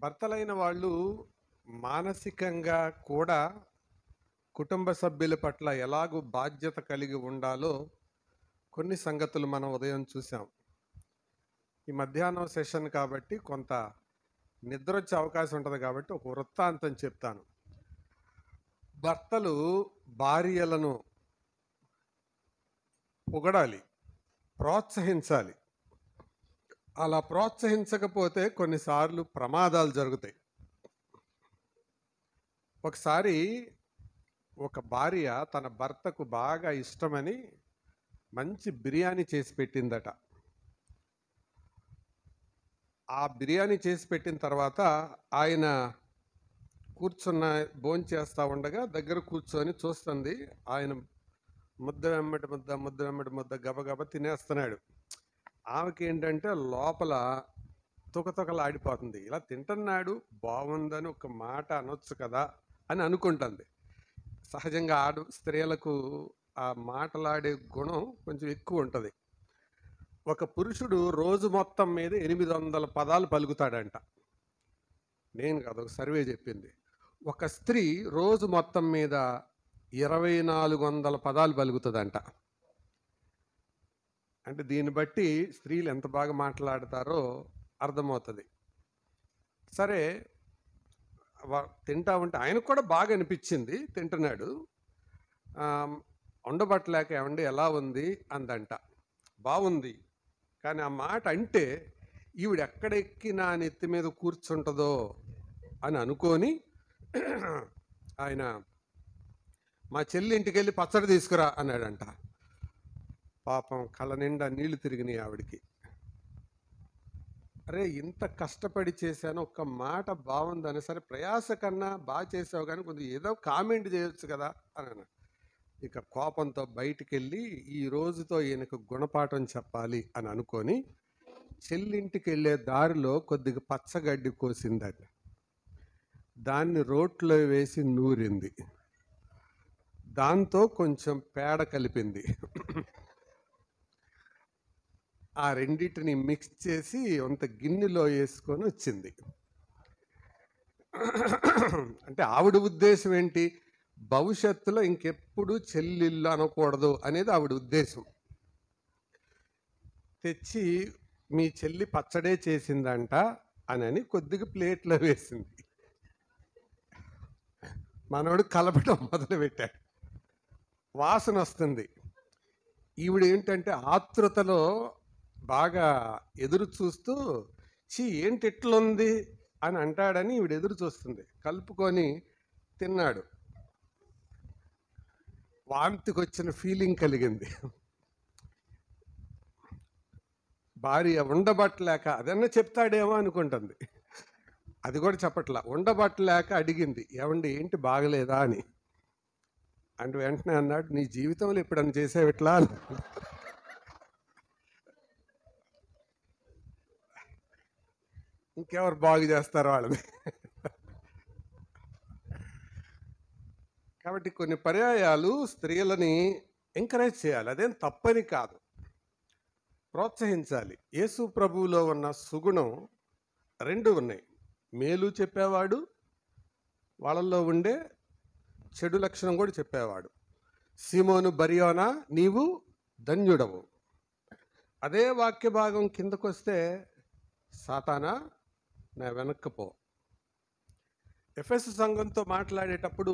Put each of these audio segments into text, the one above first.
భర్తలైన వాళ్ళు మానసికంగా కూడా కుటుంబ సభ్యుల పట్ల ఎలాగూ బాధ్యత కలిగి ఉండాలో కొన్ని సంగతులు మనం ఉదయం చూసాం. ఈ మధ్యాహ్నం సెషన్ కాబట్టి కొంత నిద్ర వచ్చే అవకాశం ఉంటుంది కాబట్టి ఒక వృత్తాంతం చెప్తాను. భర్తలు భార్యలను పొగడాలి, ప్రోత్సహించాలి. అలా ప్రోత్సహించకపోతే కొన్నిసార్లు ప్రమాదాలు జరుగుతాయి. ఒకసారి ఒక భార్య తన భర్తకు బాగా ఇష్టమని మంచి బిర్యానీ చేసి పెట్టిందట. ఆ బిర్యానీ చేసి పెట్టిన తర్వాత ఆయన భోంచేస్తూ ఉండగా దగ్గర కూర్చొని చూస్తుంది. ఆయన ముద్ద వెంబడి ముద్ద గబగబ తినేస్తున్నాడు. ఆమెకి ఏంటంటే లోపల తుకతుకలాడిపోతుంది. ఇలా తింటున్నాడు, బాగుందని ఒక మాట అనొచ్చు కదా అని అనుకుంటుంది. సహజంగా స్త్రీలకు ఆ మాటలాడే గుణం కొంచెం ఎక్కువ ఉంటుంది. ఒక పురుషుడు రోజు మొత్తం మీద 800 పదాలు పలుకుతాడంట. నేను కాదు, ఒక సర్వే చెప్పింది. ఒక స్త్రీ రోజు మొత్తం మీద 2400 పదాలు పలుకుతుందంట. అంటే దీన్ని బట్టి స్త్రీలు ఎంత బాగా మాట్లాడతారో అర్థమవుతుంది. సరే, తింటా ఉంటే ఆయనకు కూడా బాగా అనిపించింది, తింటున్నాడు. ఉండబట్టలేక ఏమండి ఎలా ఉంది అందంట. బాగుంది, కానీ ఆ మాట అంటే ఈవిడ ఎక్కడెక్కి నా నెత్తి మీద కూర్చుంటుందో అని అనుకొని ఆయన మా చెల్లి ఇంటికి వెళ్ళి పచ్చడి తీసుకురా అన్నాడంట. పాపం కళ్ళ నిండా నీళ్లు తిరిగినాయి ఆవిడికి. అరే, ఇంత కష్టపడి చేశాను, ఒక్క మాట బాగుందని, సరే ప్రయాస కన్నా బాగా చేసావు కానీ కొంచెం ఏదో కామెంట్ చేయొచ్చు కదా అని ఇక కోపంతో బయటికి వెళ్ళి ఈ రోజుతో ఈయనకు గుణపాఠం చెప్పాలి అని అనుకొని చెల్లింటికి వెళ్ళే దారిలో కొద్దిగా పచ్చగడ్డి కోసిందట. దాన్ని రోట్లో వేసి నూరింది. దాంతో కొంచెం పేడ కలిపింది. ఆ రెండింటిని మిక్స్ చేసి అంత గిన్నెలో వేసుకొని వచ్చింది. అంటే ఆవిడ ఉద్దేశం ఏంటి? భవిష్యత్తులో ఇంకెప్పుడు చెల్లిళ్ళు అనకూడదు అనేది ఆవిడ ఉద్దేశం. తెచ్చి మీ చెల్లి పచ్చడే చేసిందంట అని కొద్దిగా ప్లేట్లో వేసింది. మనోడు కలపడం మొదలుపెట్టాడు. వాసన వస్తుంది. ఈవిడ ఏంటంటే ఆతృతలో బాగా ఎదురు చూస్తూ ఏంటి ఎట్లుంది అని అంటాడని ఈవిడ ఎదురు చూస్తుంది. కలుపుకొని తిన్నాడు. వాంతికి వచ్చిన ఫీలింగ్ కలిగింది. భార్య ఉండబట్టలేక అదన్నా చెప్తాడేమో అనుకుంటుంది. అది కూడా చెప్పట్లా. ఉండబట్టలేక అడిగింది, ఏమండి ఏంటి బాగలేదా అని. అంటే వెంటనే అన్నాడు, నీ జీవితంలో ఎప్పుడన్నా చేసేవిట్లా అని. ఇంకెవరు బాగు చేస్తారు వాళ్ళని. కాబట్టి కొన్ని పర్యాయాలు స్త్రీలని ఎంకరేజ్ చేయాలి, అదేం తప్పని కాదు, ప్రోత్సహించాలి. యేసు ప్రభువులో ఉన్న సుగుణం రెండు ఉన్నాయి. మేలు చెప్పేవాడు, వాళ్ళల్లో ఉండే చెడు లక్షణం కూడా చెప్పేవాడు. సీమోను బరియోనా, నీవు ధన్యుడవు. అదే వాక్య భాగం కిందకొస్తే, సాతానా నా వెనక్కిపో. ఎఫెసు సంఘంతో మాట్లాడేటప్పుడు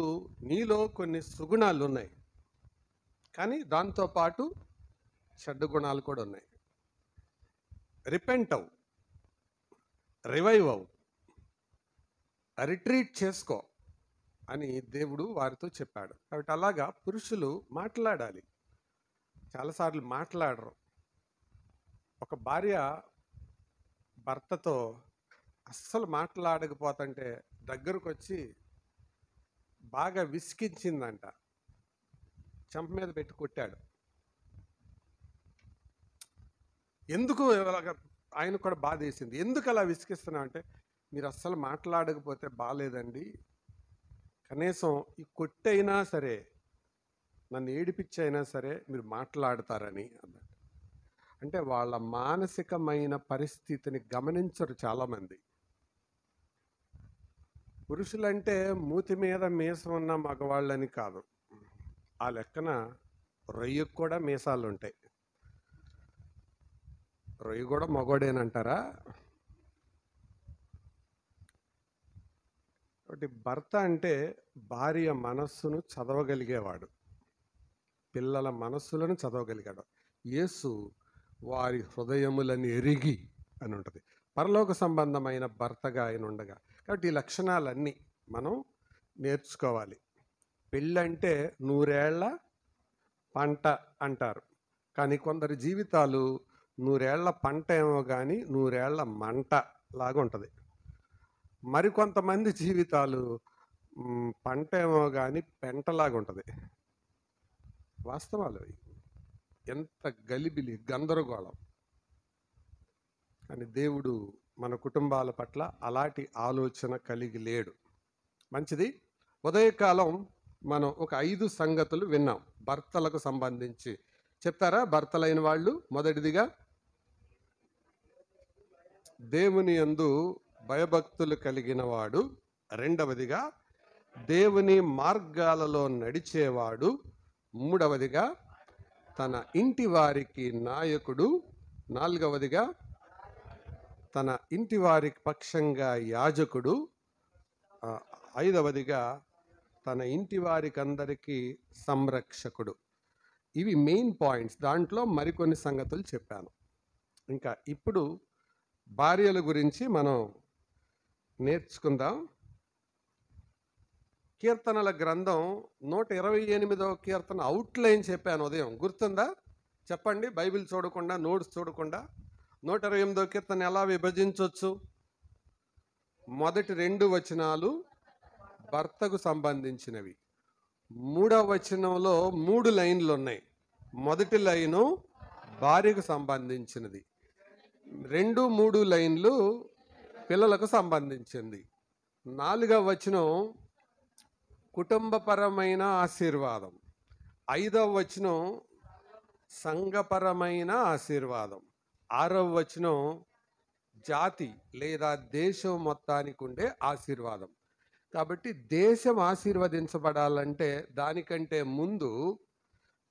నీలో కొన్ని సుగుణాలు ఉన్నాయి, కానీ దాంతోపాటు చెడ్డ గుణాలు కూడా ఉన్నాయి. రిపెంట్ అవు, రివైవ్ అవు, రిట్రీట్ చేసుకో అని దేవుడు వారితో చెప్పాడు. కాబట్టి అలాగా పురుషులు మాట్లాడాలి. చాలాసార్లు మాట్లాడరు. ఒక భార్య భర్తతో అస్సలు మాట్లాడకపోతుంటే దగ్గరకు వచ్చి బాగా విసిగించిందంట. చెంప మీద పెట్టి కొట్టాడు. ఎందుకు ఆయన కూడా బాధ వేసింది. ఎందుకు అలా విసిగిస్తున్నావు అంటే, మీరు అస్సలు మాట్లాడకపోతే బాగాలేదండి, కనీసం ఈ కొట్టైనా సరే, నన్ను ఏడిపించైనా సరే మీరు మాట్లాడతారని అన్నాడు. అంటే వాళ్ళ మానసికమైన పరిస్థితిని గమనించరు చాలామంది. పురుషులంటే మూతి మీద మీసం ఉన్న మగవాళ్ళని కాదు, ఆ లెక్కన రొయ్యకు కూడా మీసాలు ఉంటాయి. రొయ్య కూడా మగోడేనంటారా? కాబట్టి భర్త అంటే భార్య మనస్సును చదవగలిగేవాడు, పిల్లల మనస్సులను చదవగలిగాడు. యేసు వారి హృదయములని ఎరిగి అని ఉంటుంది. పరలోక సంబంధమైన భర్తగా ఆయన ఉండగా. కాబట్టి ఈ లక్షణాలన్నీ మనం నేర్చుకోవాలి. పెళ్ళంటే 100 ఏళ్ల పంట అంటారు, కానీ కొందరి జీవితాలు 100 ఏళ్ల పంట ఏమో కానీ 100 ఏళ్ల మంట లాగా ఉంటుంది. మరికొంతమంది జీవితాలు పంట ఏమో కానీ పెంటలాగా ఉంటుంది. వాస్తవాలు ఎంత గలిబిలి, గందరగోళం. కానీ దేవుడు మన కుటుంబాల పట్ల అలాంటి ఆలోచన కలిగి లేడు. మంచిది. ఉదయకాలం మనం ఒక 5 సంగతులు విన్నాం భర్తలకు సంబంధించి. చెప్తారా భర్తలైన వాళ్ళు? మొదటిదిగా దేవుని యందు భయభక్తులు కలిగిన వాడు. రెండవదిగా దేవుని మార్గాలలో నడిచేవాడు. మూడవదిగా తన ఇంటి వారికి నాయకుడు. నాలుగవదిగా తన ఇంటి వారికి పక్షంగా యాజకుడు. ఐదవదిగా తన ఇంటి వారికి అందరికీ సంరక్షకుడు. ఇవి మెయిన్ పాయింట్స్. దాంట్లో మరికొన్ని సంగతులు చెప్పాను. ఇంకా ఇప్పుడు భార్యల గురించి మనం నేర్చుకుందాం. కీర్తనల గ్రంథం 128వ కీర్తన అవుట్లైన్ చెప్పాను ఉదయం, గుర్తుందా? చెప్పండి, బైబిల్ చూడకుండా, నోట్స్ చూడకుండా. 128వ కీర్తన ఎలా విభజించవచ్చు? మొదటి 2 వచనాలు భర్తకు సంబంధించినవి. 3వ వచనంలో 3 లైన్లు ఉన్నాయి. మొదటి లైను భార్యకు సంబంధించినది, 2, 3 లైన్లు పిల్లలకు సంబంధించింది. 4వ వచనం కుటుంబపరమైన ఆశీర్వాదం. 5వ వచనం సంఘపరమైన ఆశీర్వాదం. 6వ వచనం జాతి లేదా దేశం మొత్తానికి ఉండే ఆశీర్వాదం. కాబట్టి దేశం ఆశీర్వదించబడాలంటే దానికంటే ముందు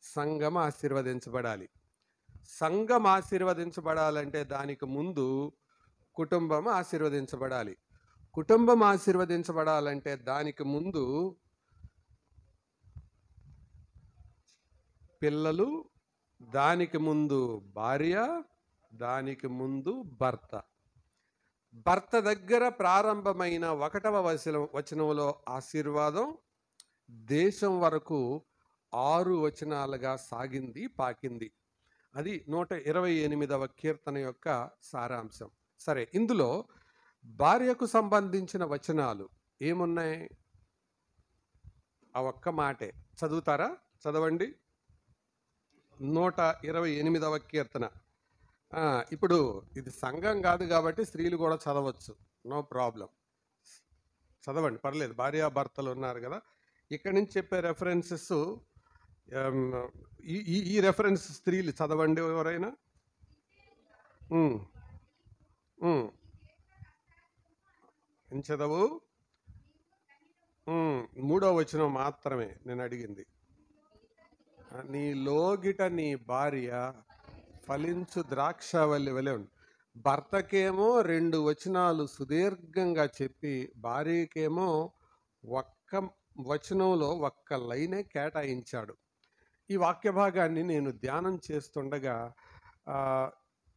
సంఘం ఆశీర్వదించబడాలి. సంఘం ఆశీర్వదించబడాలంటే దానికి ముందు కుటుంబం ఆశీర్వదించబడాలి. కుటుంబం ఆశీర్వదించబడాలంటే దానికి ముందు పిల్లలు, దానికి ముందు భార్య, దానికి ముందు భర్త. భర్త దగ్గర ప్రారంభమైన 1వ వచనంలో ఆశీర్వాదం దేశం వరకు 6 వచనాలుగా సాగింది, పాకింది. అది 128వ కీర్తన యొక్క సారాంశం. సరే, ఇందులో భార్యకు సంబంధించిన వచనాలు ఏమున్నాయి? ఆ ఒక్క మాటే చదువుతారా? చదవండి. 128వ కీర్తన. ఇప్పుడు ఇది సంఘం కాదు కాబట్టి స్త్రీలు కూడా చదవచ్చు, నో ప్రాబ్లం. చదవండి, పర్లేదు. భార్యాభర్తలు ఉన్నారు కదా. ఇక్కడి నుంచి చెప్పే రెఫరెన్సెస్, ఈ రెఫరెన్స్ స్త్రీలు చదవండి ఎవరైనా. ఏం చదవు? 3వ వచనం మాత్రమే నేను అడిగింది. నీ లోగిట నీ భార్య ఫలించు ద్రాక్షవల్లి వలె ఉంది. భర్తకేమో 2 వచనాలు సుదీర్ఘంగా చెప్పి భార్యకేమో ఒక్క వచనంలో ఒక్క లైనే కేటాయించాడు. ఈ వాక్య భాగాన్ని నేను ధ్యానం చేస్తుండగా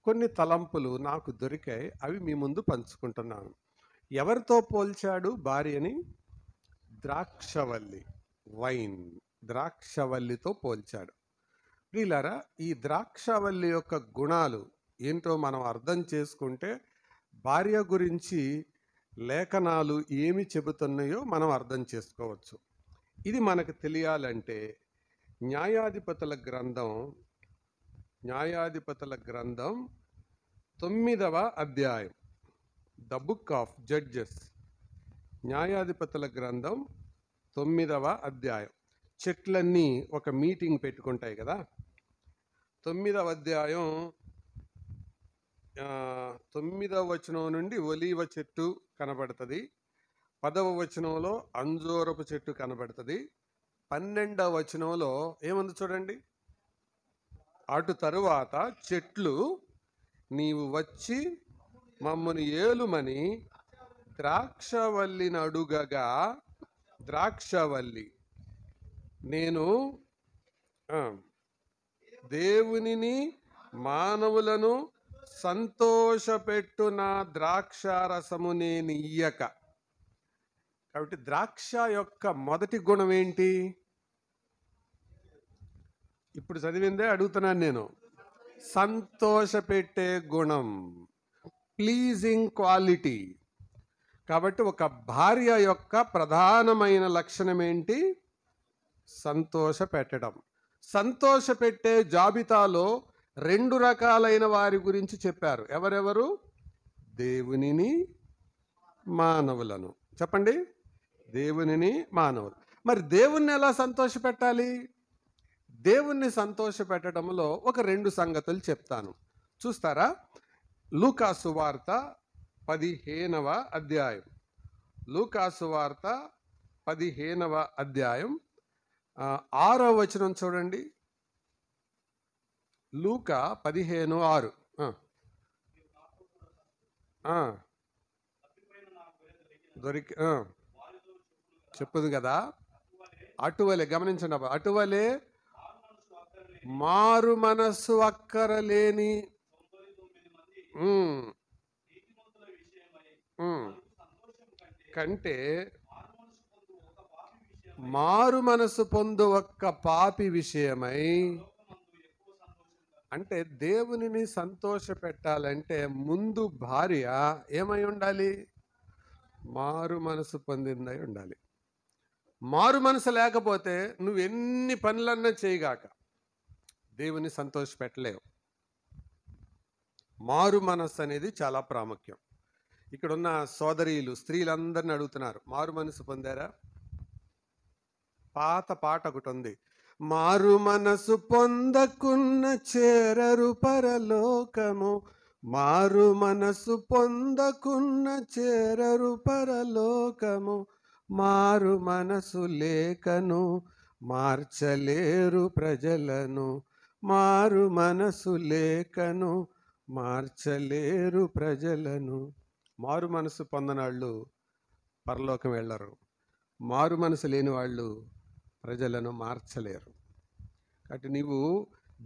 కొన్ని తలంపులు నాకు దొరికాయి. అవి మీ ముందు పంచుకుంటున్నాను. ఎవరితో పోల్చాడు భార్యని? ద్రాక్షవల్లి, వైన్, ద్రాక్షవల్లితో పోల్చాడు. ప్రియులారా, ఈ ద్రాక్షవల్లి యొక్క గుణాలు ఏంటో మనం అర్థం చేసుకుంటే భార్య గురించి లేఖనాలు ఏమి చెబుతున్నాయో మనం అర్థం చేసుకోవచ్చు. ఇది మనకు తెలియాలంటే న్యాయాధిపతుల గ్రంథం 9వ అధ్యాయం, ద బుక్ ఆఫ్ జడ్జెస్. న్యాయాధిపతుల గ్రంథం 9వ అధ్యాయం. చెట్లన్నీ ఒక మీటింగ్ పెట్టుకుంటాయి కదా. 9వ అధ్యాయం 9వ వచనం నుండి ఒలీవ చెట్టు కనబడుతుంది. 10వ వచనంలో అంజూరపు చెట్టు కనబడుతుంది. 12వ వచనంలో ఏముంది చూడండి. అటు తరువాత చెట్లు నీవు వచ్చి మమ్మను ఏలుమని ద్రాక్షవల్లిని అడుగగా, ద్రాక్షవల్లి నేను దేవునిని మానవులను సంతోషపెట్టు నా ద్రాక్షారసము నేను ఇయ్యక. కాబట్టి ద్రాక్ష యొక్క మొదటి గుణం ఏంటి? ఇప్పుడు చదివిందే అడుగుతున్నాను నేను. సంతోషపెట్టే గుణం, ప్లీజింగ్ క్వాలిటీ. కాబట్టి ఒక భార్య యొక్క ప్రధానమైన లక్షణం ఏంటి? సంతోషపెట్టడం. సంతోషపెట్టే జాబితాలో 2 రకాలైన వారి గురించి చెప్పారు. ఎవరెవరు? దేవునిని, మానవులను. చెప్పండి, దేవునిని, మానవులు. మరి దేవుణ్ణి ఎలా సంతోషపెట్టాలి? దేవుణ్ణి సంతోషపెట్టడంలో ఒక 2 సంగతులు చెప్తాను, చూస్తారా? లూకాసు వార్త 15వ అధ్యాయం. లూకాసు వార్త 15వ అధ్యాయం 6వ వచనం చూడండి. లూకా 15:6. దొరికి చెప్పుదు కదా. అటువలే గమనించండి, అటువలే మారు మనస్సు అక్కరలేని కంటే మారు మనసు పొందు ఒక్క పాపి విషయమై. అంటే దేవునిని సంతోష పెట్టాలంటే ముందు భార్య ఏమై ఉండాలి? మారు మనసు పొందిందై ఉండాలి. మారు మనసు లేకపోతే నువ్వు ఎన్ని పనులన్నా చేయగాక దేవుని సంతోష పెట్టలేవు. మారు మనస్సు అనేది చాలా ప్రాముఖ్యం. ఇక్కడున్న సోదరీలు, స్త్రీలందరిని అడుగుతున్నారు, మారు మనసు పొందారా? పాత పాట ఒకటి ఉంది, మారు మనసు పొందకున్న చేరరు పరలోకము, మారు మనసు పొందకున్న చేరరు పరలోకము, మారు మనసు లేకను మార్చలేరు ప్రజలను, మారు మనసు లేకను మార్చలేరు ప్రజలను. మారు మనసు పొందనాళ్ళు పరలోకం వెళ్ళరు, మారు మనసు లేని వాళ్ళు ప్రజలను మార్చలేరు. కాబట్టి నీవు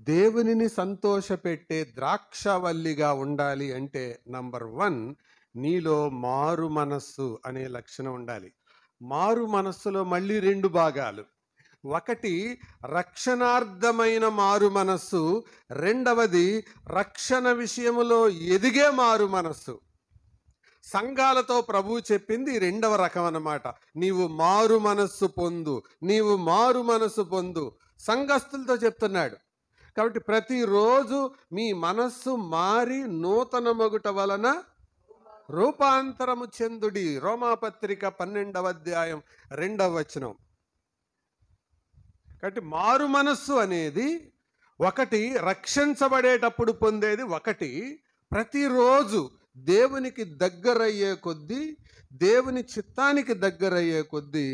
దేవునిని సంతోషపెట్టే ద్రాక్షవల్లిగా ఉండాలి అంటే నంబర్ 1 నీలో మారు మనస్సు అనే లక్షణం ఉండాలి. మారు మనస్సులో మళ్ళీ 2 భాగాలు. ఒకటి రక్షణార్థమైన మారు మనస్సు, రెండవది రక్షణ విషయములో ఎదిగే మారు మనస్సు. సంఘాలతో ప్రభువు చెప్పింది 2వ రకం అన్నమాట. నీవు మారు మనస్సు పొందు, నీవు మారు మనస్సు పొందు. సంఘస్థులతో చెప్తున్నాడు. కాబట్టి ప్రతిరోజు మీ మనస్సు మారి నూతన మగుట వలన రూపాంతరము చెందుడి. రోమాపత్రిక 12వ అధ్యాయం 2వ వచనం. కాబట్టి మారు మనస్సు అనేది ఒకటి, రక్షించబడేటప్పుడు పొందేది ఒకటి, ప్రతిరోజు దేవునికి దగ్గరయ్యే కొద్దీ, దేవుని చిత్తానికి దగ్గరయ్యే కొద్దీ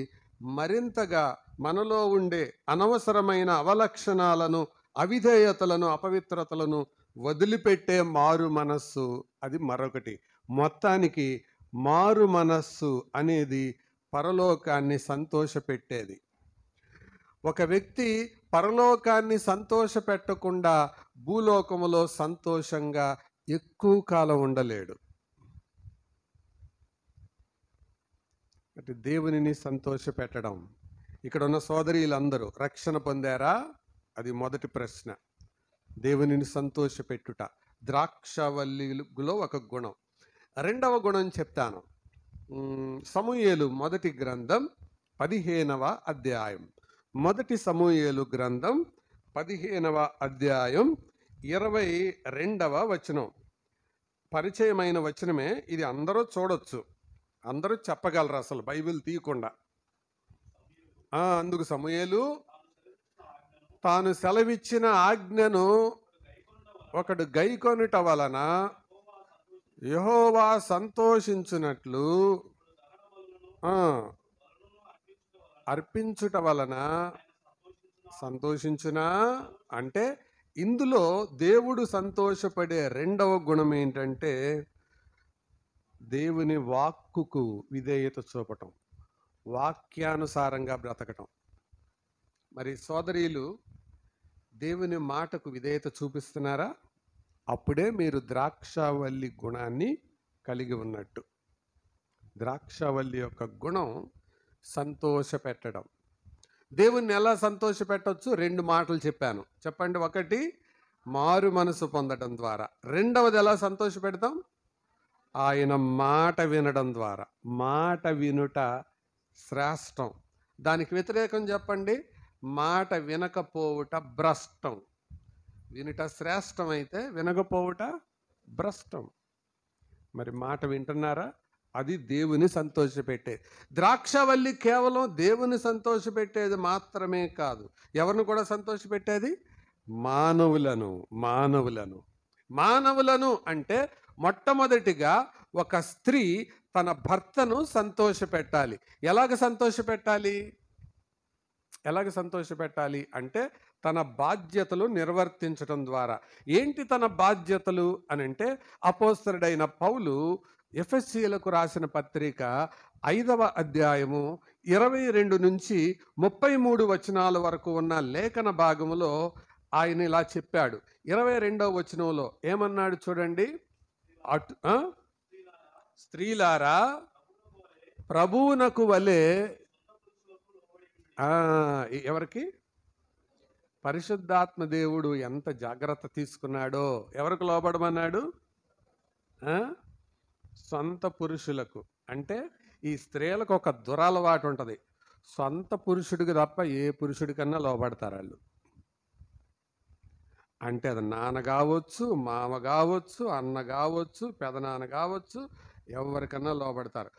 మరింతగా మనలో ఉండే అనవసరమైన అవలక్షణాలను, అవిధేయతలను, అపవిత్రతలను వదిలిపెట్టే మారు మనస్సు అది మరొకటి. మొత్తానికి మారు మనస్సు అనేది పరలోకాన్ని సంతోషపెట్టేది. ఒక వ్యక్తి పరలోకాన్ని సంతోషపెట్టకుండా భూలోకములో సంతోషంగా ఎక్కువ కాలం ఉండలేడు. అంటే దేవునిని సంతోషపెట్టడం. ఇక్కడ ఉన్న సోదరీలందరూ రక్షణ పొందారా? అది మొదటి ప్రశ్న. దేవునిని సంతోషపెట్టుట ద్రాక్షవల్లిలో ఒక గుణం. 2వ గుణం చెప్తాను. సమూయేలు మొదటి గ్రంథం 15వ అధ్యాయం. మొదటి సమూయేలు గ్రంథం 15వ అధ్యాయం 22వ వచనం. పరిచయమైన వచనమే ఇది, అందరూ చూడొచ్చు, అందరూ చెప్పగలరు అసలు బైబిల్ తీయకుండా. అందుకు సమూయేలు తాను సెలవిచ్చిన ఆజ్ఞను ఒకడు గైకొనుట వలన యెహోవా సంతోషించునట్లు ఆ, అర్పించుట వలన సంతోషించునా అంటే ఇందులో దేవుడు సంతోషపడే రెండవ గుణం ఏంటంటే దేవుని వాక్కుకు విధేయత చూపటం, వాక్యానుసారంగా బ్రతకటం. మరి సోదరీలు దేవుని మాటకు విధేయత చూపిస్తున్నారా? అప్పుడే మీరు ద్రాక్షావల్లి గుణాన్ని కలిగి ఉన్నట్టు. ద్రాక్షావల్లి యొక్క గుణం సంతోషపెట్టడం. దేవుణ్ణి ఎలా సంతోషపెట్టవచ్చు? రెండు మాటలు చెప్పాను, చెప్పండి. ఒకటి, మారు మనసు పొందడం ద్వారా. రెండవది ఎలా సంతోషపెడతాం? ఆయన మాట వినడం ద్వారా. మాట వినుట శ్రేష్టం. దానికి వ్యతిరేకం చెప్పండి. మాట వినకపోవుట భ్రష్టం. వినుట శ్రేష్టమైతే వినకపోవుట భ్రష్టం. మరి మాట వింటున్నారా? అది దేవుని సంతోషపెట్టేది. ద్రాక్షవల్లి కేవలం దేవుని సంతోషపెట్టేది మాత్రమే కాదు, ఎవరిని కూడా సంతోషపెట్టేది? మానవులను. మానవులను అంటే మొట్టమొదటిగా ఒక స్త్రీ తన భర్తను సంతోషపెట్టాలి. ఎలాగ సంతోషపెట్టాలి అంటే తన బాధ్యతలు నిర్వర్తించడం ద్వారా. ఏంటి తన బాధ్యతలు అని అంటే, అపోస్తలుడైన పౌలు ఎఫెసీయులకు రాసిన పత్రిక 5వ అధ్యాయము 22 నుంచి 33 వచనాల వరకు ఉన్న లేఖన భాగములో ఆయన ఇలా చెప్పాడు. 22వ వచనంలో ఏమన్నాడు చూడండి. స్త్రీలారా ప్రభువునకు వలె. ఎవరికి? పరిశుద్ధాత్మ దేవుడు ఎంత జాగ్రత్త తీసుకున్నాడో. ఎవరికి లోబడమన్నాడు? సొంత పురుషులకు. అంటే ఈ స్త్రీలకు ఒక దురలవాటు ఉంటుంది, సొంత పురుషుడికి తప్ప ఏ పురుషుడికన్నా లోబడతారు వాళ్ళు. అంటే అది నాన్న కావచ్చు, మామ కావచ్చు, అన్న కావచ్చు, పెదనాన్న కావచ్చు, ఎవరికన్నా లోబడతారు.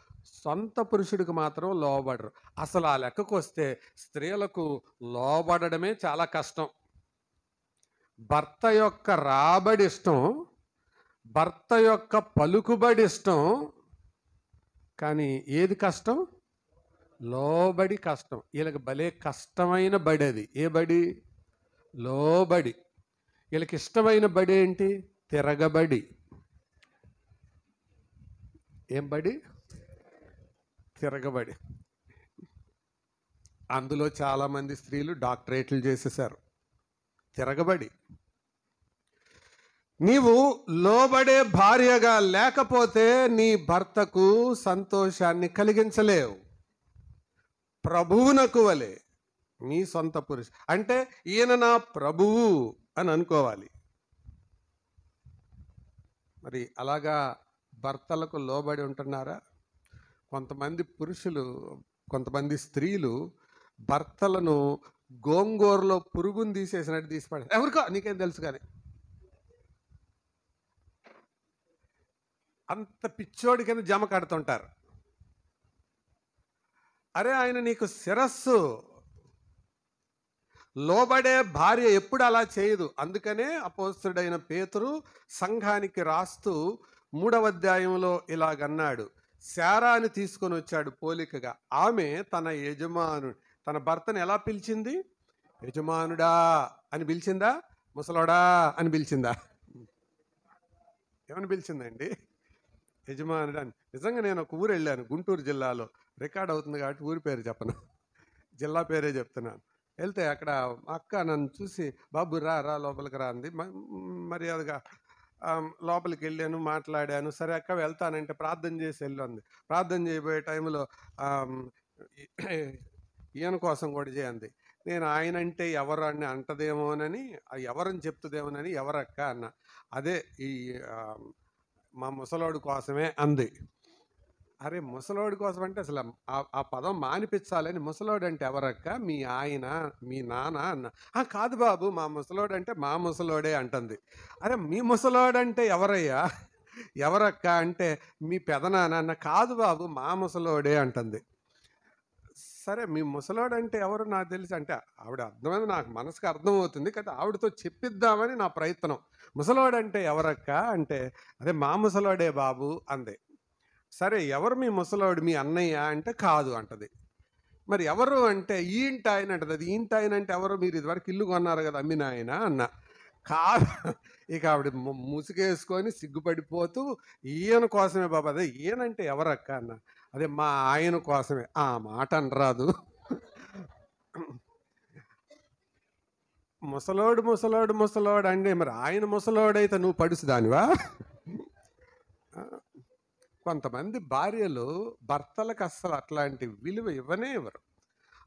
సొంత పురుషుడికి మాత్రం లోబడరు. అసలు ఆ లెక్కకు వస్తే స్త్రీలకు లోబడడమే చాలా కష్టం. భర్త యొక్క రాబడి ఇష్టం, భర్త యొక్క పలుకుబడి ఇష్టం, కానీ ఏది కష్టం? లోబడి కష్టం. వీళ్ళకి భలే కష్టమైన బడి అది. ఏ బడి? లోబడి. వీళ్ళకి ఇష్టమైన బడి ఏంటి? తిరగబడి. ఏం బడి? తిరగబడి. అందులో చాలామంది స్త్రీలు డాక్టరేట్లు చేసేసారు. తిరగబడి. నీవు లోబడే భార్యగా లేకపోతే నీ భర్తకు సంతోషాన్ని కలిగించలేవు. ప్రభువునకు వలె. నీ సొంత పురుషు అంటే ఈయన నా ప్రభువు అని అనుకోవాలి. మరి అలాగా భర్తలకు లోబడి ఉంటున్నారా? కొంతమంది పురుషులు, కొంతమంది స్త్రీలు భర్తలను గోంగూరలో పురుగుని తీసేసినట్టు తీసిపడ. ఎవరికో నీకేం తెలుసు కానీ అంత పిచ్చోడి కింద జమ కడుతుంటారు. అరే ఆయన నీకు శిరస్సు. లోబడే భార్య ఎప్పుడు అలా చేయదు. అందుకనే అపోస్తలుడైన పేతురు సంఘానికి రాస్తూ 3వ అధ్యాయంలో ఇలాగన్నాడు. శారాని తీసుకొని వచ్చాడు పోలికగా. ఆమె తన యజమానుడు, తన భర్తను ఎలా పిలిచింది? యజమానుడా అని పిలిచిందా? ముసలోడా అని పిలిచిందా? ఏమని పిలిచిందండి? యజమానుడు అని. నిజంగా నేను ఒక ఊరు వెళ్ళాను, గుంటూరు జిల్లాలో. రికార్డ్ అవుతుంది కాబట్టి ఊరి పేరు చెప్పను, జిల్లా పేరే చెప్తున్నాను. వెళ్తే అక్కడ అక్క నన్ను చూసి, బాబు రా రా లోపలికి రా అంది. మర్యాదగా లోపలికి వెళ్ళాను, మాట్లాడాను. సరే అక్క వెళ్తానంటే ప్రార్థన చేసి వెళ్ళింది. ప్రార్థన చేయబోయే టైంలో ఈయన కోసం కూడా చేయండి. నేను ఆయన అంటే ఎవరు అని అంటదేమోనని, ఎవరని చెప్తుందేమోనని ఎవరక్క అన్న. అదే ఈ మా ముసలోడు కోసమే అంది. అరే ముసలోడి కోసం అంటే అసలు ఆ పదం మానిపించాలని, ముసలోడు అంటే ఎవరక్క? మీ ఆయన, మీ నాన్న అన్న. కాదు బాబు, మా ముసలోడు అంటే మా ముసలోడే అంటుంది. అరే మీ ముసలోడంటే ఎవరయ్యా? ఎవరక్క అంటే మీ పెదనాన్న అన్న. కాదు బాబు, మా ముసలోడే అంటుంది. సరే మీ ముసలోడు అంటే ఎవరు నాకు తెలిసి అంటే ఆవిడ అర్థమైంది, నాకు మనసుకు అర్థమవుతుంది కదా, ఆవిడతో చెప్పిద్దామని నా ప్రయత్నం. ముసలోడు అంటే ఎవరక్క అంటే అదే మా ముసలోడే బాబు అంది. సరే ఎవరు మీ ముసలోడు, మీ అన్నయ్య అంటే కాదు అంటది. మరి ఎవరు అంటే ఈ ఇంటి ఆయన అంటది. అది ఈ ఇంటి ఆయన అంటే ఎవరు, మీరు ఇదివరకు ఇల్లు కొన్నారు కదా అమ్మిన ఆయన అన్న. కాదు. ఇక ఆవిడ ముసుగేసుకొని సిగ్గుపడిపోతూ, ఈయన కోసమే బాబా. అదే ఈయనంటే ఎవరక్క అన్న. అదే మా ఆయన కోసమే. ఆ మాట అనరాదు. ముసలోడు ముసలోడు ముసలోడు అంటే మరి ఆయన ముసలోడైతే నువ్వు పడుసుదానివా? కొంతమంది భార్యలు భర్తలకు అస్సలు అట్లాంటి విలువ ఇవ్వనే ఇవ్వరు.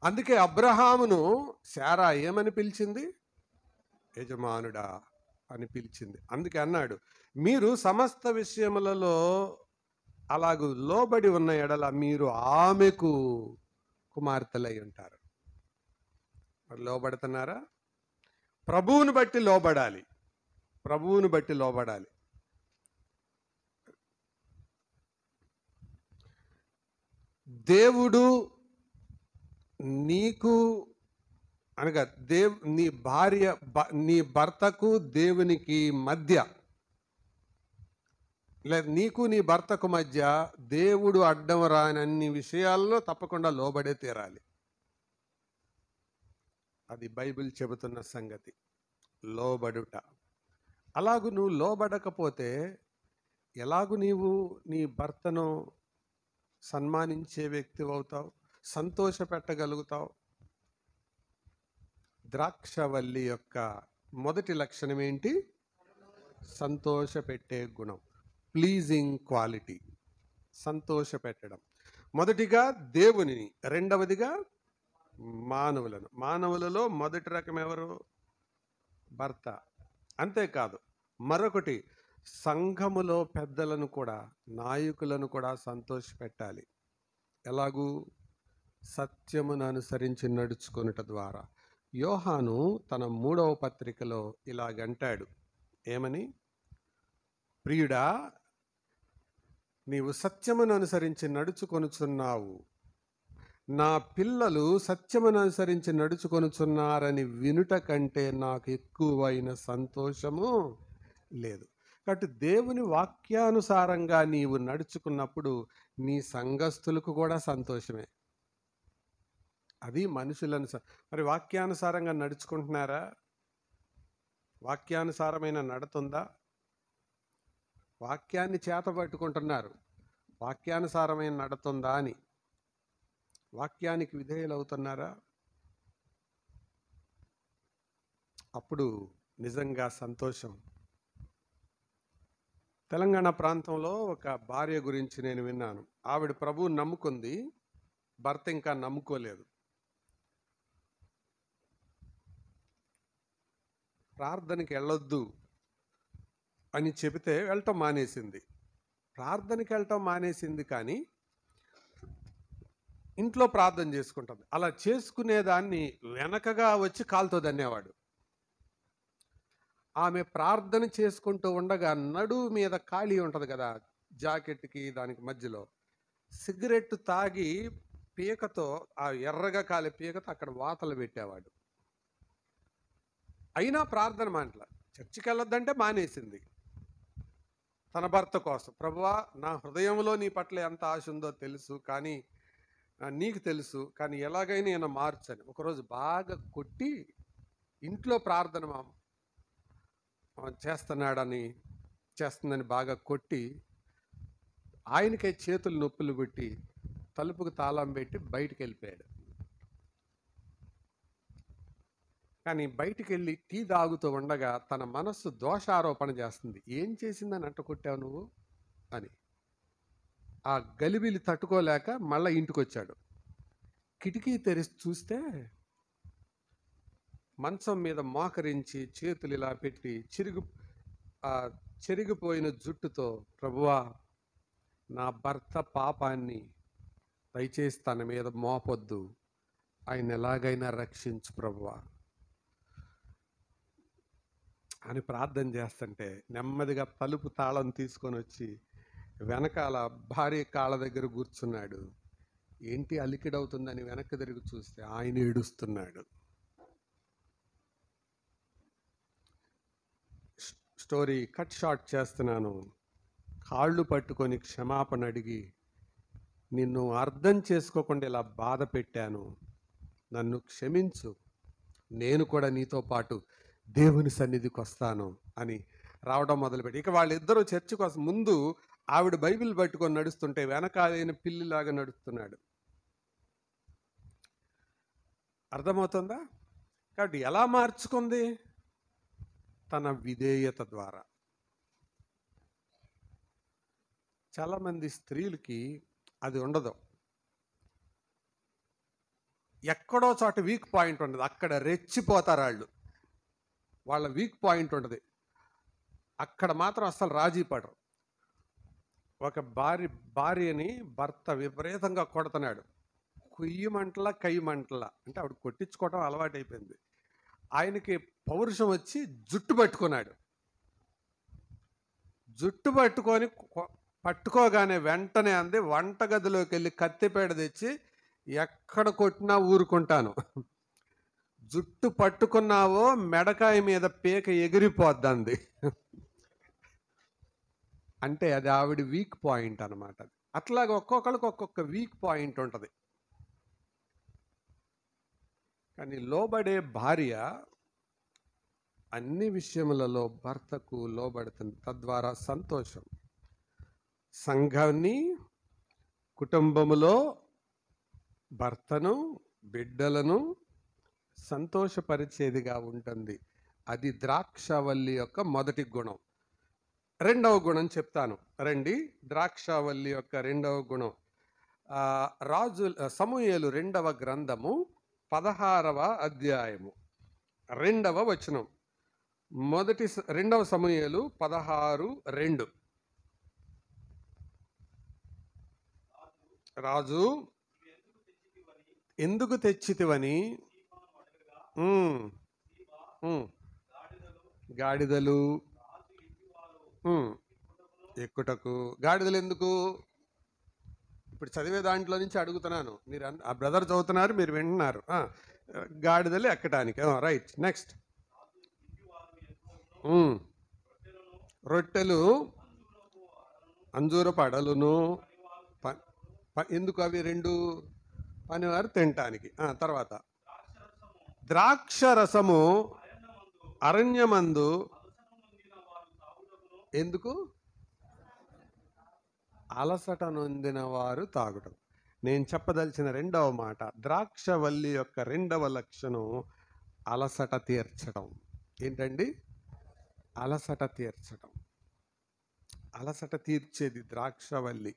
అందుకే అబ్రహామును శారా ఏమని పిలిచింది? యజమానుడా అని పిలిచింది. అందుకే అన్నాడు, మీరు సమస్త విషయములలో అలాగూ లోబడి ఉన్న ఎడల మీరు ఆమెకు కుమార్తెలై ఉంటారు. మరి లోబడుతున్నారా? ప్రభువుని బట్టి లోబడాలి. ప్రభువుని బట్టి లోబడాలి. దేవుడు నీకు అనగా నీ భర్తకు దేవునికి మధ్య, లేదా నీకు నీ భర్తకు మధ్య దేవుడు అడ్డం రాని అన్ని విషయాల్లో తప్పకుండా లోబడే తీరాలి. అది బైబిల్ చెబుతున్న సంగతి, లోబడుట. అలాగూ నువ్వు లోబడకపోతే ఎలాగూ నీవు నీ భర్తను సన్మానించే వ్యక్తి అవుతావు, సంతోష పెట్టగలుగుతావు. ద్రాక్షవల్లి యొక్క మొదటి లక్షణం ఏంటి? సంతోష పెట్టే గుణం, ప్లీజింగ్ క్వాలిటీ, సంతోష పెట్టడం. మొదటిగా దేవునిని, రెండవదిగా మానవులను. మానవులలో మొదటి రకం ఎవరు? భర్త. అంతేకాదు మరొకటి, సంఘములో పెద్దలను కూడా, నాయకులను కూడా సంతోష పెట్టాలి. ఎలాగూ? సత్యమును అనుసరించి నడుచుకొనుట ద్వారా. యోహాను తన 3వ పత్రికలో ఇలాగంటాడు, ఏమని? ప్రియుడా, నీవు సత్యమును అనుసరించి నడుచుకొనుచున్నావు, నా పిల్లలు సత్యమును అనుసరించి నడుచుకొనుచున్నారని వినుట కంటే నాకు ఎక్కువైన సంతోషము లేదు. కాబట్టి దేవుని వాక్యానుసారంగా నీవు నడుచుకున్నప్పుడు నీ సంఘస్థులకు కూడా సంతోషమే. అది మనుషులను. మరి వాక్యానుసారంగా నడుచుకుంటున్నారా? వాక్యానుసారమైన నడుతుందా? వాక్యాన్ని చేతబట్టుకుంటున్నారు, వాక్యానుసారమైన నడుతుందా అని. వాక్యానికి విధేయులవుతున్నారా? అప్పుడు నిజంగా సంతోషం. తెలంగాణ ప్రాంతంలో ఒక భార్య గురించి నేను విన్నాను. ఆవిడ ప్రభువుని నమ్ముకుంది, భర్త ఇంకా నమ్ముకోలేదు. ప్రార్థనకి వెళ్ళొద్దు అని చెబితే వెళ్ళటం మానేసింది. ప్రార్థనకి వెళ్ళటం మానేసింది, కానీ ఇంట్లో ప్రార్థన చేసుకుంటుంది. అలా చేసుకునేదాన్ని వెనకగా వచ్చి కాలుతో దన్నేవాడు. ఆమె ప్రార్థన చేసుకుంటూ ఉండగా నడుము మీద ఖాళీ ఉంటుంది కదా, జాకెట్కి దానికి మధ్యలో, సిగరెట్ తాగి పీకతో, ఆ ఎర్రగా కాలే పీకతో అక్కడ వాతలు పెట్టేవాడు. అయినా ప్రార్థన మానట్ల. చర్చికి వెళ్ళొద్దంటే మానేసింది తన భర్త కోసం. ప్రభువా, నా హృదయంలో నీ పట్ల ఎంత ఆశ ఉందో తెలుసు, కానీ నీకు తెలుసు, కానీ ఎలాగైనా నేను మార్చని. ఒకరోజు బాగా కొట్టి, ఇంట్లో ప్రార్థన చేస్తుందని బాగా కొట్టి, ఆయనకై చేతులు నొప్పులు పెట్టి తలుపుకు తాళం పెట్టి బయటికి వెళ్ళిపోయాడు. కానీ బయటికి వెళ్ళి టీ తాగుతూ ఉండగా తన మనస్సు దోషారోపణ చేస్తుంది. ఏం చేసిందని అంట కొట్టావు నువ్వు అని. ఆ గలిబిలి తట్టుకోలేక మళ్ళీ ఇంటికి వచ్చాడు. కిటికీ తెరిచి చూస్తే మంచం మీద మోకరించి చేతులు ఇలా పెట్టి చెరిగిపోయిన జుట్టుతో, ప్రభువా, నా భర్త పాపాన్ని దయచేసి తన మీద మోపొద్దు, ఆయన ఎలాగైనా రక్షించు ప్రభువా అని ప్రార్థన చేస్తుంటే నెమ్మదిగా తలుపు తాళం తీసుకొని వచ్చి వెనకాల భార్య కాళ్ళ దగ్గర కూర్చున్నాడు. ఏంటి అలికిడవుతుందని వెనక్కి తిరిగి చూస్తే ఆయన ఏడుస్తున్నాడు. స్టోరీ కట్ షార్ట్ చేస్తున్నాను. కాళ్ళు పట్టుకొని క్షమాపణ అడిగి నిన్ను అర్థం చేసుకోకుండా ఇలా బాధ పెట్టాను, నన్ను క్షమించు, నేను కూడా నీతో పాటు దేవుని సన్నిధికి వస్తాను అని రావడం మొదలుపెట్టి, ఇక వాళ్ళిద్దరూ చర్చి కోసం ముందు ఆవిడ బైబిల్ పట్టుకొని నడుస్తుంటే వెనకాలైన పిల్లిలాగా నడుస్తున్నాడు. అర్థమవుతుందా? కాబట్టి ఎలా మార్చుకుంది? తన విధేయత ద్వారా. చాలామంది స్త్రీలకి అది ఉండదు. ఎక్కడో చోట వీక్ పాయింట్ ఉండదు, అక్కడ రెచ్చిపోతారు వాళ్ళు. వాళ్ళ వీక్ పాయింట్ ఉండదు, అక్కడ మాత్రం అస్సలు రాజీ పడరు. ఒక భార్యని భర్త విపరీతంగా కొడుతున్నాడు, కుయ్యమంటలా కయ్యమంటలా, అంటే ఆవిడ కొట్టించుకోవటం అలవాటైపోయింది. ఆయనకి పౌరుషం వచ్చి జుట్టు పట్టుకున్నాడు. జుట్టు పట్టుకోగానే వెంటనే అంది, వంటగదిలోకి వెళ్ళి కత్తిపేడ తెచ్చి ఎక్కడ కొట్టినా ఊరుకుంటాను, జుట్టు పట్టుకున్నావో మెడకాయ మీద పీక ఎగిరిపోద్దంది. అంటే అది ఆవిడ వీక్ పాయింట్ అనమాట. అట్లాగే ఒక్కొక్కరికి ఒక్కొక్క వీక్ పాయింట్ ఉంటుంది. కానీ లోబడే భార్య అన్ని విషయములలో భర్తకు లోబడుతుంది, తద్వారా సంతోషం. సంఘాన్ని, కుటుంబములో భర్తను, బిడ్డలను సంతోషపరిచేదిగా ఉంటుంది. అది ద్రాక్షావల్లి యొక్క మొదటి గుణం. రెండవ గుణం చెప్తాను రండి. ద్రాక్షావల్లి యొక్క రెండవ గుణం సమూయేలు 2వ గ్రంథము 16వ అధ్యాయము 2వ వచనం. 2వ సమూయేలు 16:2. రాజు ఎందుకు తెచ్చితివని గాడిదలు ఎక్కుటకు. గాడిదలు ఎందుకు? ఇప్పుడు చదివే దాంట్లో నుంచి అడుగుతున్నాను, మీరు ఆ బ్రదర్ చదువుతున్నారు, మీరు వింటున్నారు. గాడిదలు ఎక్కటానికి. Right, next. రొట్టెలు, అంజూరపు అడలును. ఎందుకు అవి రెండు? పనివారు తినటానికి. తర్వాత ద్రాక్ష రసము అరణ్యమందు. ఎందుకు? అలసట నొందిన వారు తాగుటం. నేను చెప్పదలిచిన రెండవ మాట, ద్రాక్షవల్లి యొక్క రెండవ లక్షణం అలసట తీర్చడం. ఏంటండి? అలసట తీర్చడం. అలసట తీర్చేది ద్రాక్షవల్లి.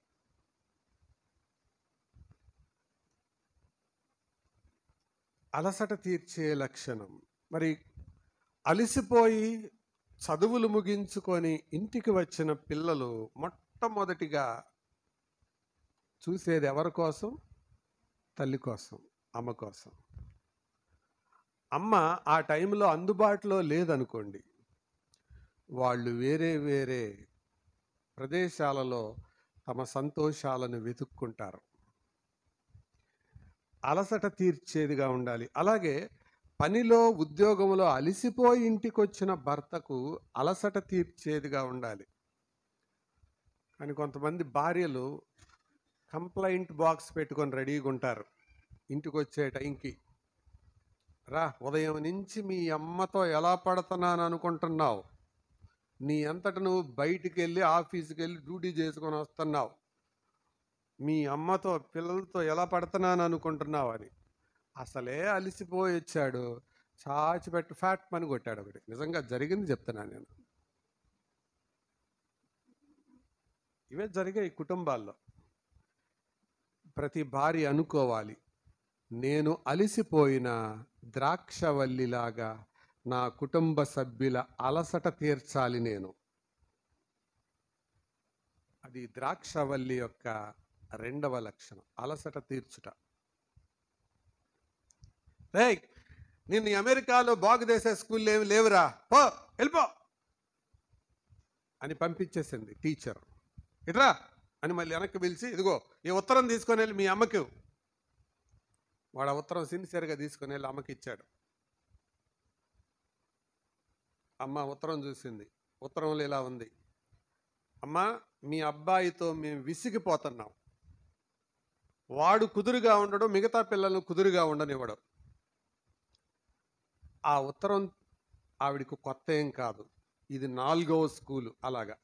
అలసట తీర్చే లక్షణం. మరి అలసిపోయి చదువులు ముగించుకొని ఇంటికి వచ్చిన పిల్లలు మొట్టమొదటిగా చూసేది ఎవరి కోసం? తల్లి కోసం, అమ్మ కోసం. అమ్మ ఆ టైంలో అందుబాటులో లేదనుకోండి, వాళ్ళు వేరే వేరే ప్రదేశాలలో తమ సంతోషాలను వెతుక్కుంటారు. అలసట తీర్చేదిగా ఉండాలి. అలాగే పనిలో, ఉద్యోగంలో అలసిపోయి ఇంటికి వచ్చిన భర్తకు అలసట తీర్చేదిగా ఉండాలి. కానీ కొంతమంది భార్యలు కంప్లైంట్ బాక్స్ పెట్టుకొని రెడీగా ఉంటారు. ఇంటికి వచ్చే టైంకి, రా, ఉదయం నుంచి మీ అమ్మతో ఎలా పడుతున్నాను అనుకుంటున్నావు, నీ అంతట నువ్వు బయటికి వెళ్ళి ఆఫీస్కి వెళ్ళి డ్యూటీ చేసుకొని వస్తున్నావు, మీ అమ్మతో పిల్లలతో ఎలా పడుతున్నాను అనుకుంటున్నావు అని. అసలే అలసిపోయి వచ్చాడు, చాచిపెట్టి ఫ్యాట్ పని కొట్టాడు ఒకటి. నిజంగా జరిగింది చెప్తున్నాను నేను. ఇవే జరిగాయి కుటుంబాల్లో. ప్రతి భార్య అనుకోవాలి, నేను అలసిపోయిన ద్రాక్షవల్లిలాగా నా కుటుంబ సభ్యుల అలసట తీర్చాలి నేను. అది ద్రాక్షవల్లి యొక్క రెండవ లక్షణం, అలసట తీర్చుట. రేయ్, నిన్ను అమెరికాలో బాగుదేశే స్కూల్లో ఏమి లేవురా, పో, వెళ్ళిపో అని పంపించేసింది టీచర్. ఇట్రా అని మళ్ళీ వెనక్కి పిలిచి, ఇదిగో ఈ ఉత్తరం తీసుకొని వెళ్ళి మీ అమ్మకి. వాడు ఆ ఉత్తరం సిన్సియర్గా తీసుకొని వెళ్ళి అమ్మకి ఇచ్చాడు. అమ్మ ఉత్తరం చూసింది. ఉత్తరంలో ఇలా ఉంది, అమ్మ, మీ అబ్బాయితో మేము విసిగిపోతున్నాం, వాడు కుదురుగా ఉండడం, మిగతా పిల్లలను కుదురుగా ఉండనివ్వడం. ఆ ఉత్తరం ఆవిడికి కొత్త ఏం కాదు, ఇది 4వ స్కూలు అలాగా.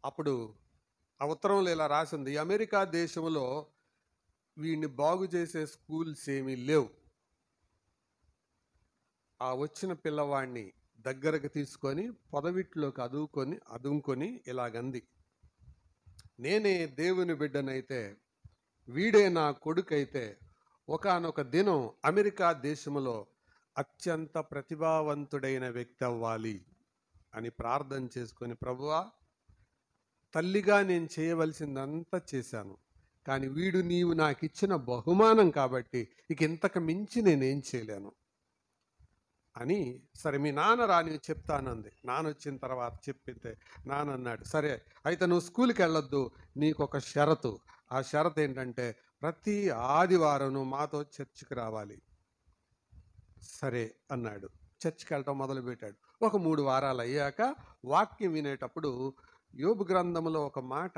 అప్పుడు ఆ ఉత్తరంలో ఇలా రాసింది, అమెరికా దేశంలో వీడిని బాగు చేసే స్కూల్స్ ఏమీ లేవు. ఆ వచ్చిన పిల్లవాడిని దగ్గరకు తీసుకొని పొదవిట్లోకి అదుముకొని ఇలాగంది, నేనే దేవుని బిడ్డనైతే, వీడే నా కొడుకైతే ఒకానొక దినం అమెరికా దేశంలో అత్యంత ప్రతిభావంతుడైన వ్యక్తి అవ్వాలి అని ప్రార్థన చేసుకొని, ప్రభువా, తల్లిగా నేను చేయవలసిందంతా చేశాను, కానీ వీడు నీవు నాకు ఇచ్చిన బహుమానం కాబట్టి ఇక ఇంతకు మించి నేనేం చేయలేను అని, సరే మీ నాన్న రాని చెప్తానంది. నాన్న వచ్చిన తర్వాత చెప్పితే నాన్న అన్నాడు, సరే అయితే నువ్వు స్కూల్కి వెళ్ళొద్దు, నీకు ఒక షరతు. ఆ షరతు ఏంటంటే ప్రతి ఆదివారం నువ్వు మాతో చర్చికి రావాలి. సరే అన్నాడు. చర్చికి వెళ్ళటం మొదలుపెట్టాడు. ఒక 3 వారాలు అయ్యాక వాక్యం వినేటప్పుడు యోబు గ్రంథంలో ఒక మాట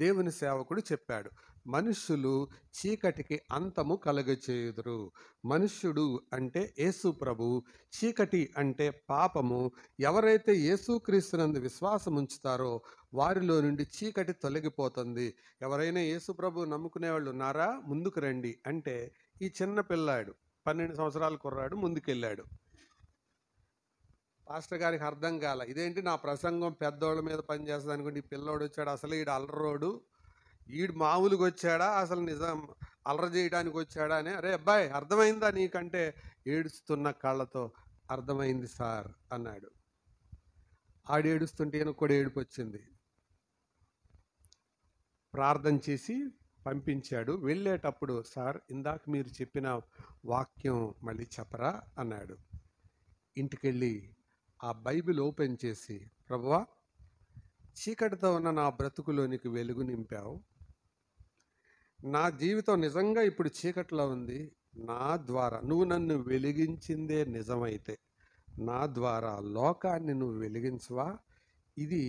దేవుని సేవకుడు చెప్పాడు, మనుష్యులు చీకటికి అంతము కలుగచేయుదురు. మనుష్యుడు అంటే యేసు ప్రభు, చీకటి అంటే పాపము. ఎవరైతే యేసుక్రీస్తునందు విశ్వాసం ఉంచుతారో వారిలో నుండి చీకటి తొలగిపోతుంది. ఎవరైనా యేసు ప్రభు నమ్ముకునే వాళ్ళు ఉన్నారా, ముందుకు రండి అంటే ఈ చిన్న పిల్లాడు 12 సంవత్సరాల కుర్రాడు ముందుకెళ్ళాడు. పాస్టర్ గారికి అర్థం కాల, ఇదేంటి నా ప్రసంగం పెద్దోళ్ళ మీద పనిచేస్తుంది అనుకుంటే ఈ పిల్లోడు వచ్చాడు, అసలు ఈడు అల్లరోడు, ఈడు మామూలుగా వచ్చాడా, అసలు నిజం అల్లరి చేయడానికి వచ్చాడా అని. అరే అబ్బాయి, అర్థమైందా నీకంటే ఏడుస్తున్న కళ్ళతో అర్థమైంది సార్ అన్నాడు. ఆడు ఏడుస్తుంటే ఈయన కూడా ఏడుపు వచ్చింది. ప్రార్థన చేసి పంపించాడు. వెళ్ళేటప్పుడు, సార్ ఇందాక మీరు చెప్పిన వాక్యం మళ్ళీ చెప్పరా అన్నాడు. ఇంటికెళ్ళి ఆ బైబిల్ ఓపెన్ చేసి, ప్రభువా, చీకటితో ఉన్న నా బ్రతుకులోనికి వెలుగు నింపావు, నా జీవితం నిజంగా ఇప్పుడు చీకట్లో ఉంది, నా ద్వారా నువ్వు నన్ను వెలిగించిందే నిజమైతే నా ద్వారా లోకాన్ని నువ్వు వెలిగించవా, ఇది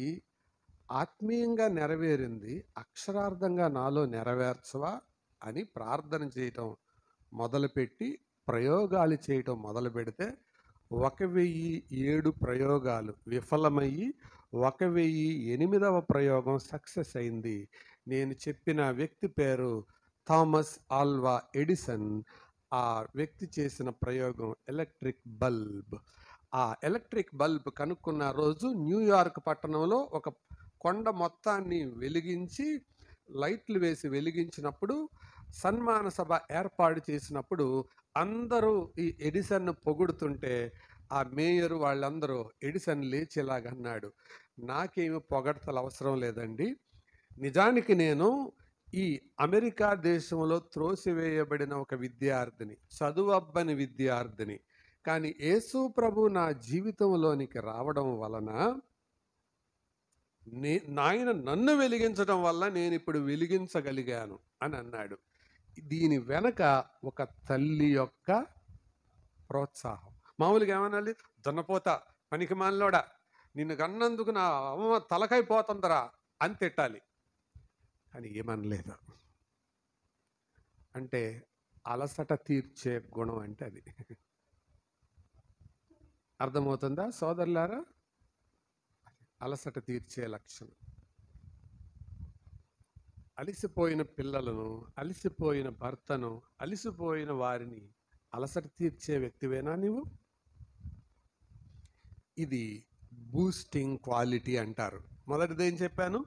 ఆత్మీయంగా నెరవేరింది, అక్షరార్థంగా నాలో నెరవేర్చవా అని ప్రార్థన చేయటం మొదలుపెట్టి ప్రయోగాలు చేయటం మొదలు పెడితే 1007 ప్రయోగాలు విఫలమయ్యి 1008వ ప్రయోగం సక్సెస్ అయింది. నేను చెప్పిన వ్యక్తి పేరు థామస్ ఆల్వా ఎడిసన్. ఆ వ్యక్తి చేసిన ప్రయోగం ఎలక్ట్రిక్ బల్బ్. ఆ ఎలక్ట్రిక్ బల్బ్ కనుక్కున్న రోజు న్యూయార్క్ పట్టణంలో ఒక కొండ మొత్తాన్ని వెలిగించి లైట్లు వేసి వెలిగించినప్పుడు, సన్మాన సభ ఏర్పాటు చేసినప్పుడు అందరూ ఈ ఎడిసన్ను పొగుడుతుంటే ఆ మేయరు వాళ్ళందరూ ఎడిసన్ లేచేలాగన్నాడు, నాకేమి పొగడతలు అవసరం లేదండి, నిజానికి నేను ఈ అమెరికా దేశంలో త్రోసివేయబడిన ఒక విద్యార్థిని, చదువబ్బని విద్యార్థిని, కానీ యేసు ప్రభు నా జీవితంలోనికి రావడం వలన నాయన నన్ను వెలిగించడం వల్ల నేను ఇప్పుడు వెలిగించగలిగాను అని అన్నాడు. దీని వెనక ఒక తల్లి యొక్క ప్రోత్సాహం. మామూలుగా ఏమనాలి, దున్నపోత, పనికి మాలినోడా, నిన్ను కన్నందుకు నా అమ్మ తలకైపోతుందరా అని తిట్టాలి, అని ఏమనలేదు. అంటే అలసట తీర్చే గుణం అంటే అది. అర్థమవుతుందా సోదరులారా? అలసట తీర్చే లక్షణం. అలిసిపోయిన పిల్లలను, అలిసిపోయిన భర్తను, అలిసిపోయిన వారిని అలసట తీర్చే వ్యక్తివేనా నీవు? ఇది బూస్టింగ్ క్వాలిటీ అంటారు. మొదటిది ఏం చెప్పాను?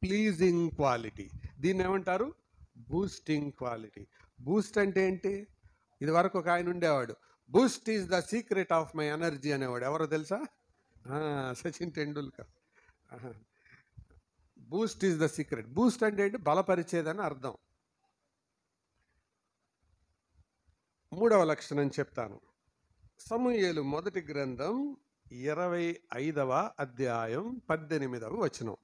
Pleasing quality. దీన్ని ఏమంటారు? Boosting quality. బూస్ట్ అంటే ఏంటి? ఇది వరకు ఒక ఆయన ఉండేవాడు, Boost is the secret of my energy అనేవాడు. ఎవరో తెలుసా? Sachin Tendulkar. Boost is the secret. Boost అంటే ఏంటి? బలపరిచేదని అర్థం. 3వ లక్షణం చెప్తాను. సమూయేలు మొదటి గ్రంథం 25వ అధ్యాయం 18వ వచనం.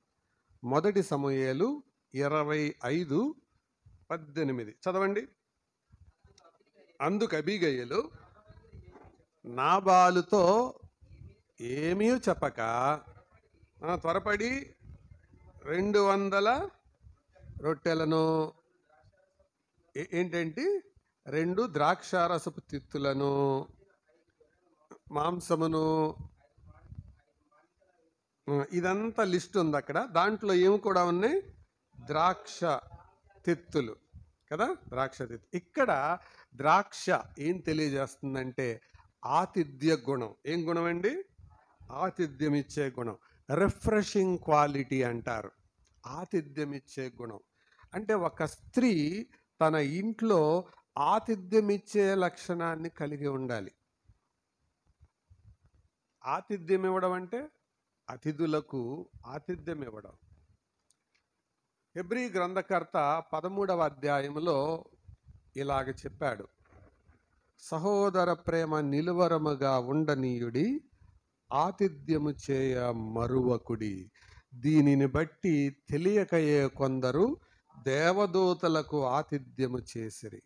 మొదటి సమూయేలు 25:18 చదవండి. అందుకు అబీగయలు నాబాలుతో ఏమీ చెప్పక త్వరపడి 200 రొట్టెలను ఏంటంటే 2 ద్రాక్షారసపు తిత్తులను, మాంసమును, ఇదంతా లిస్ట్ ఉంది అక్కడ. దాంట్లో ఏమి కూడా ఉన్నాయి? ద్రాక్ష తిత్తులు కదా, ద్రాక్ష తిత్తు. ఇక్కడ ద్రాక్ష ఏం తెలియజేస్తుందంటే ఆతిథ్య గుణం. ఏం గుణం అండి? ఆతిథ్యం ఇచ్చే గుణం. రిఫ్రెషింగ్ క్వాలిటీ అంటారు. ఆతిథ్యం ఇచ్చే గుణం అంటే ఒక స్త్రీ తన ఇంట్లో ఆతిథ్యం ఇచ్చే లక్షణాన్ని కలిగి ఉండాలి. ఆతిథ్యం ఇవ్వడం అంటే అతిథులకు ఆతిథ్యం ఇవ్వడం. హెబ్రీ గ్రంథకర్త 13వ అధ్యాయంలో ఇలాగ చెప్పాడు: సహోదర ప్రేమ నిలువరముగా ఉండనీయుడి, ఆతిథ్యము చేయ మరువకుడి. దీనిని బట్టి తెలియకయే కొందరు దేవదూతలకు ఆతిథ్యము చేసిరి.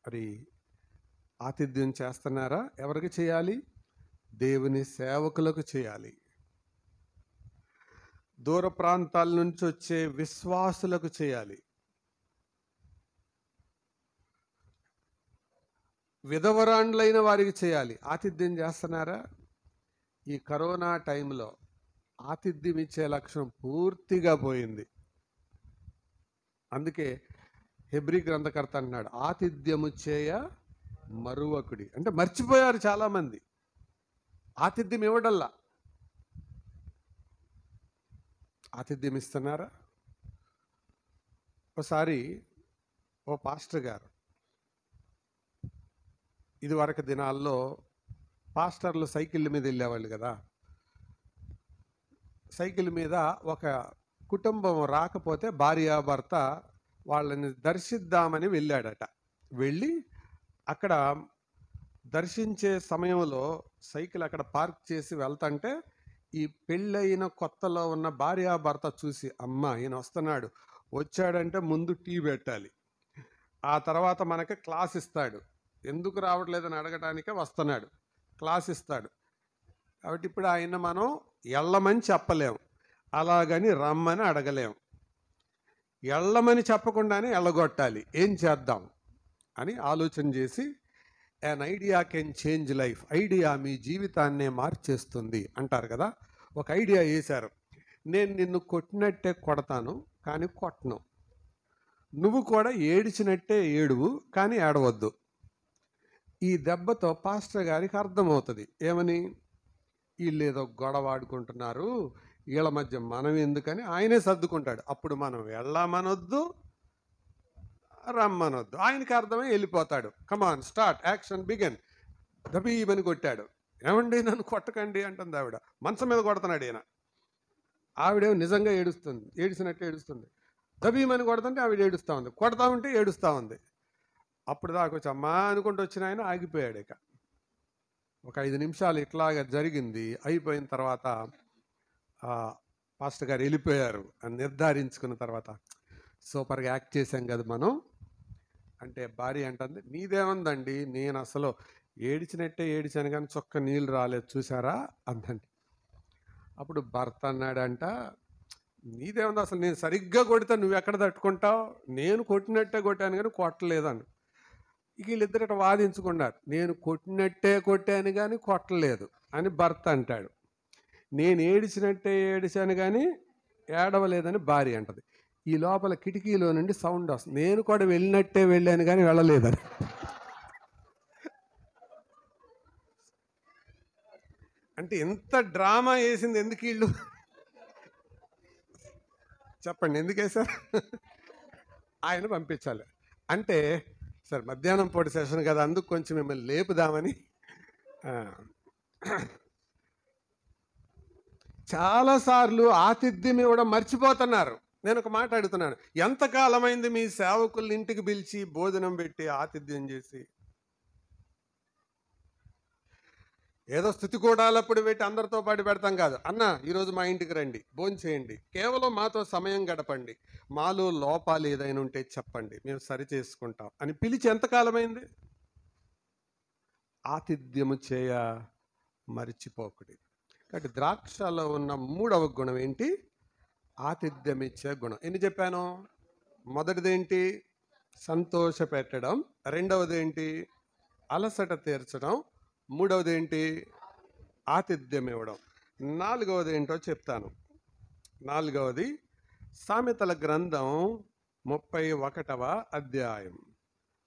మరి ఆతిథ్యం చేస్తున్నారా? ఎవరికి చేయాలి? దేవుని సేవకులకు చేయాలి. దూర ప్రాంతాల నుంచి వచ్చే విశ్వాసులకు చేయాలి. విధవరాండ్లైన వారికి చేయాలి. ఆతిథ్యం చేస్తున్నారా? ఈ కరోనా టైంలో ఆతిథ్యం ఇచ్చే లక్షణం పూర్తిగా పోయింది. అందుకే హెబ్రీ గ్రంథకర్త అన్నాడు, ఆతిథ్యము చేయ మరువకుడి. అంటే మర్చిపోయారు చాలామంది ఆతిథ్యం ఇవ్వడల్లా. ఆతిథ్యం ఇస్తున్నారా? ఒకసారి ఓ పాస్టర్ గారు, ఇదివరకు దినాల్లో పాస్టర్లు సైకిళ్ళ మీద వెళ్ళేవాళ్ళు కదా, సైకిల్ మీద ఒక కుటుంబం రాకపోతే భార్యాభర్త వాళ్ళని దర్శిద్దామని వెళ్ళాడట. వెళ్ళి అక్కడ దర్శించే సమయంలో సైకిల్ అక్కడ పార్క్ చేసి వెళ్తుంటే ఈ పెళ్ళయిన కొత్తలో ఉన్న భార్యాభర్త చూసి, అమ్మ ఈయన వస్తున్నాడు, వచ్చాడంటే ముందు టీ పెట్టాలి, ఆ తర్వాత మనకి క్లాస్ ఇస్తాడు, ఎందుకు రావట్లేదని అడగటానికే వస్తున్నాడు, క్లాస్ ఇస్తాడు. కాబట్టి ఇప్పుడు ఆయన మనం వెళ్ళమని చెప్పలేం, అలాగని రమ్మని అడగలేం. వెళ్ళమని చెప్పకుండానే వెళ్ళగొట్టాలి. ఏం చేద్దాం అని ఆలోచన చేసి, an idea can change life. Idea మీ జీవితాన్నే మార్చేస్తుంది అంటారు కదా. ఒక ఐడియా వేశారు, నేను నిన్ను కొట్టినట్టే కొడతాను కానీ కొట్టను, నువ్వు కూడా ఏడిచినట్టే ఏడువు కానీ ఏడవద్దు. ఈ దెబ్బతో పాస్టర్ గారికి అర్థమవుతుంది ఏమని, వీళ్ళు ఏదో గొడవ ఆడుకుంటున్నారు, వీళ్ళ మధ్య మనం ఎందుకని ఆయనే సర్దుకుంటాడు. అప్పుడు మనం వెళ్ళమనొద్దు, రమ్మనొద్దు. ఆయనకి అర్థమై వెళ్ళిపోతాడు. Come on start, action begin. దబీమని కొట్టాడు. ఏమండి నన్ను కొట్టకండి అంటుంది ఆవిడ. మంచం మీద కొడుతున్నాడు ఈయన. ఆవిడేమో నిజంగా ఏడుస్తుంది, ఏడిసినట్టు ఏడుస్తుంది. దబీమని కొడుతుంటే ఆవిడ ఏడుస్తూ ఉంది, కొడతా ఉంటే ఏడుస్తూ ఉంది. అప్పుడు దాకా వచ్చి అమ్మా అనుకుంటూ వచ్చిన ఆయన ఆగిపోయాడు. ఇక ఒక 5 నిమిషాలు ఇట్లాగా జరిగింది. అయిపోయిన తర్వాత పాస్టర్ గారు వెళ్ళిపోయారు అని నిర్ధారించుకున్న తర్వాత, సూపర్గా యాక్ట్ చేశాం కదా మనం అంటే, భార్య అంటుంది, నీదేముందండి, నేను అసలు ఏడిచినట్టే ఏడిచాను కానీ చొక్క నీళ్ళు రాలేదు చూసారా అందండి. అప్పుడు భర్త అన్నాడంట, నీదేముంది అసలు, నేను సరిగ్గా కొడితే నువ్వు ఎక్కడ తట్టుకుంటావు, నేను కొట్టినట్టే కొట్టాను కానీ కొట్టలేదని. ఇక వీళ్ళిద్దరు వాదించుకున్నారు, నేను కొట్టినట్టే కొట్టాను కానీ కొట్టలేదు అని భర్త అంటాడు, నేను ఏడిచినట్టే ఏడిచాను కానీ ఏడవలేదని భార్య అంటది. ఈ లోపల కిటికీలో నుండి సౌండ్ వస్తుంది, నేను కూడా వెళ్ళినట్టే వెళ్ళాను కానీ వెళ్ళలేదని. అంటే ఎంత డ్రామా వేసింది ఎందుకు వీళ్ళు చెప్పండి, ఎందుకు వేశారు? ఆయన పంపించాలి అంటే, సార్ మధ్యాహ్నం పూట సెషన్ కదా, అందుకు కొంచెం మిమ్మల్ని లేపుదామని. చాలాసార్లు ఆతిథ్యం ఇవ్వడం మర్చిపోతున్నారు. నేను ఒక మాట అడుగుతున్నాను, ఎంతకాలమైంది మీ సేవకుల్ని ఇంటికి పిలిచి భోజనం పెట్టి ఆతిథ్యం చేసి? ఏదో స్థుతి కూడాలప్పుడు పెట్టి అందరితో పాటు పెడతాం కాదు. అన్న ఈరోజు మా ఇంటికి రండి, భోజనం చేయండి, కేవలం మాతో సమయం గడపండి, మాలో లోపాలు ఏదైనా ఉంటే చెప్పండి, మేము సరి చేసుకుంటాం అని పిలిచి ఎంతకాలమైంది? ఆతిథ్యము చేయ మరిచిపోకుడి. కాబట్టి ద్రాక్షలో ఉన్న 3వ గుణం ఏంటి? ఆతిథ్యమిచ్చే గుణం. ఎన్ని చెప్పాను? మొదటిదేంటి? సంతోష పెట్టడం. రెండవది ఏంటి? అలసట తీర్చడం. మూడవది ఏంటి? ఆతిథ్యం ఇవ్వడం. నాలుగవది ఏంటో చెప్తాను. నాలుగవది సామెతల గ్రంథం 31వ అధ్యాయం.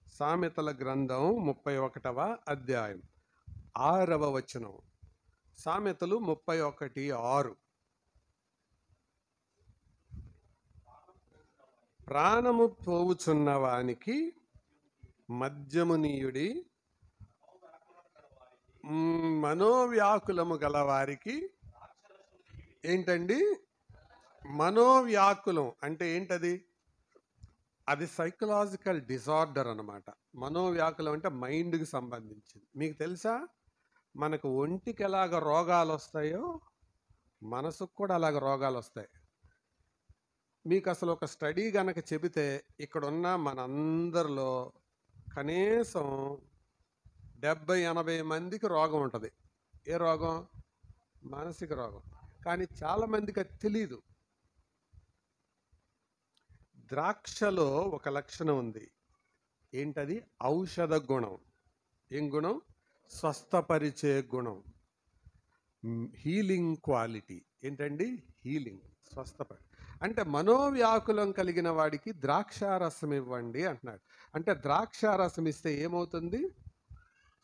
సామెతల గ్రంథం 31వ అధ్యాయం 6వ వచనం. సామెతలు 31:6. ప్రాణము పోవుచున్న వానికి మద్యము నీయుడి, మనోవ్యాకులము గల వారికి ఏంటండి? మనోవ్యాకులం అంటే ఏంటది? అది సైకలాజికల్ డిజార్డర్ అన్నమాట. మనోవ్యాకులం అంటే మైండ్కి సంబంధించింది. మీకు తెలుసా, మనకు ఒంటికి ఎలాగ రోగాలు వస్తాయో మనసుకు కూడా అలాగ రోగాలు వస్తాయి. మీకు అసలు ఒక స్టడీ గనక చెబితే ఇక్కడున్న మనందరిలో కనీసం 70-80 మందికి రోగం ఉంటుంది. ఏ రోగం? మానసిక రోగం. కానీ చాలామందికి అది తెలీదు. ద్రాక్షలో ఒక లక్షణం ఉంది. ఏంటది? ఔషధ గుణం. ఏం గుణం? స్వస్థపరిచే గుణం. Healing quality. ఏంటండి? హీలింగ్, స్వస్థపరి. అంటే మనోవ్యాకులం కలిగిన వాడికి ద్రాక్షారసం ఇవ్వండి అంటున్నాడు. అంటే ద్రాక్షారసం ఇస్తే ఏమవుతుంది?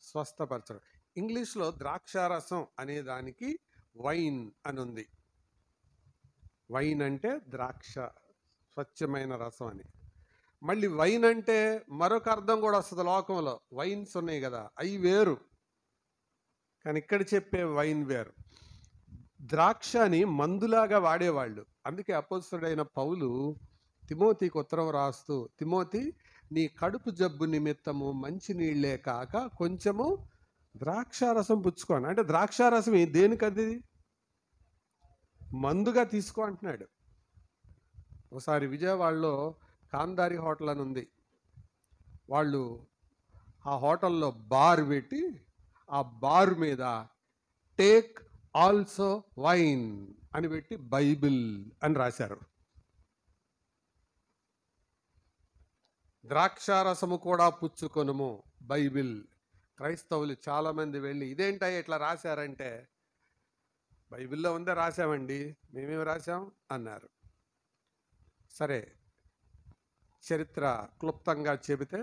స్వస్థపరచడం. ఇంగ్లీష్లో ద్రాక్షారసం అనే దానికి వైన్ అని ఉంది. వైన్ అంటే ద్రాక్ష, స్వచ్ఛమైన రసం అని. మళ్ళీ వైన్ అంటే మరొక అర్థం కూడా వస్తుంది లోకంలో. వైన్స్ ఉన్నాయి కదా, అవి వేరు. కానీ ఇక్కడ చెప్పే వైన్ వేరు. ద్రాక్షని మందులాగా వాడేవాళ్ళు. అందుకే అపోస్తలుడైన పౌలు తిమోతికి ఉత్తరం రాస్తూ, తిమోతి, నీ కడుపు జబ్బు నిమిత్తము మంచి నీళ్లే కాక కొంచెము ద్రాక్షారసం పుచ్చుకోండి. అంటే ద్రాక్షారసం దేనికది? మందుగా తీసుకో అంటున్నాడు. ఒకసారి విజయవాడలో కాందారి హోటల్ అని ఉంది. వాళ్ళు ఆ హోటల్లో బార్ పెట్టి ఆ బార్ మీద టేక్ ఆల్సో వైన్ అని పెట్టి బైబిల్ అని రాశారు. ద్రాక్షారసము కూడా పుచ్చుకొనుము బైబిల్. క్రైస్తవులు చాలామంది వెళ్ళి ఇదేంటా ఇట్లా రాశారంటే, బైబిల్లో ఉందే రాశామండి, మేమేమి రాశాం అన్నారు. సరే, చరిత్ర క్లుప్తంగా చెబితే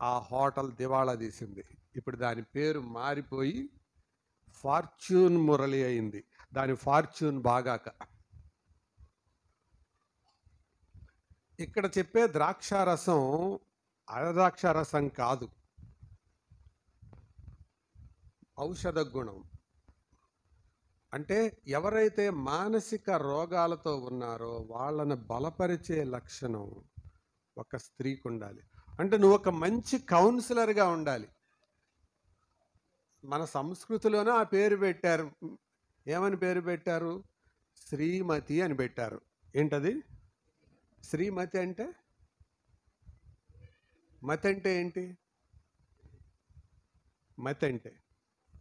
ఆ హోటల్ దివాళా తీసింది. ఇప్పుడు దాని పేరు మారిపోయి ఫార్చ్యూన్ మురళి అయింది. దాని ఫార్చ్యూన్ బాగాక. ఇక్కడ చెప్పే ద్రాక్షారసం అద్రాక్షారసం కాదు, ఔషధ గుణం. అంటే ఎవరైతే మానసిక రోగాలతో ఉన్నారో వాళ్ళని బలపరిచే లక్షణం ఒక స్త్రీకి ఉండాలి. అంటే నువ్వు ఒక మంచి కౌన్సిలర్గా ఉండాలి. మన సంస్కృతిలోనే ఆ పేరు పెట్టారు. ఏమని పేరు పెట్టారు? శ్రీమతి అని పెట్టారు. ఏంటది? శ్రీమతి అంటే, మతి అంటే ఏంటి? మతి అంటే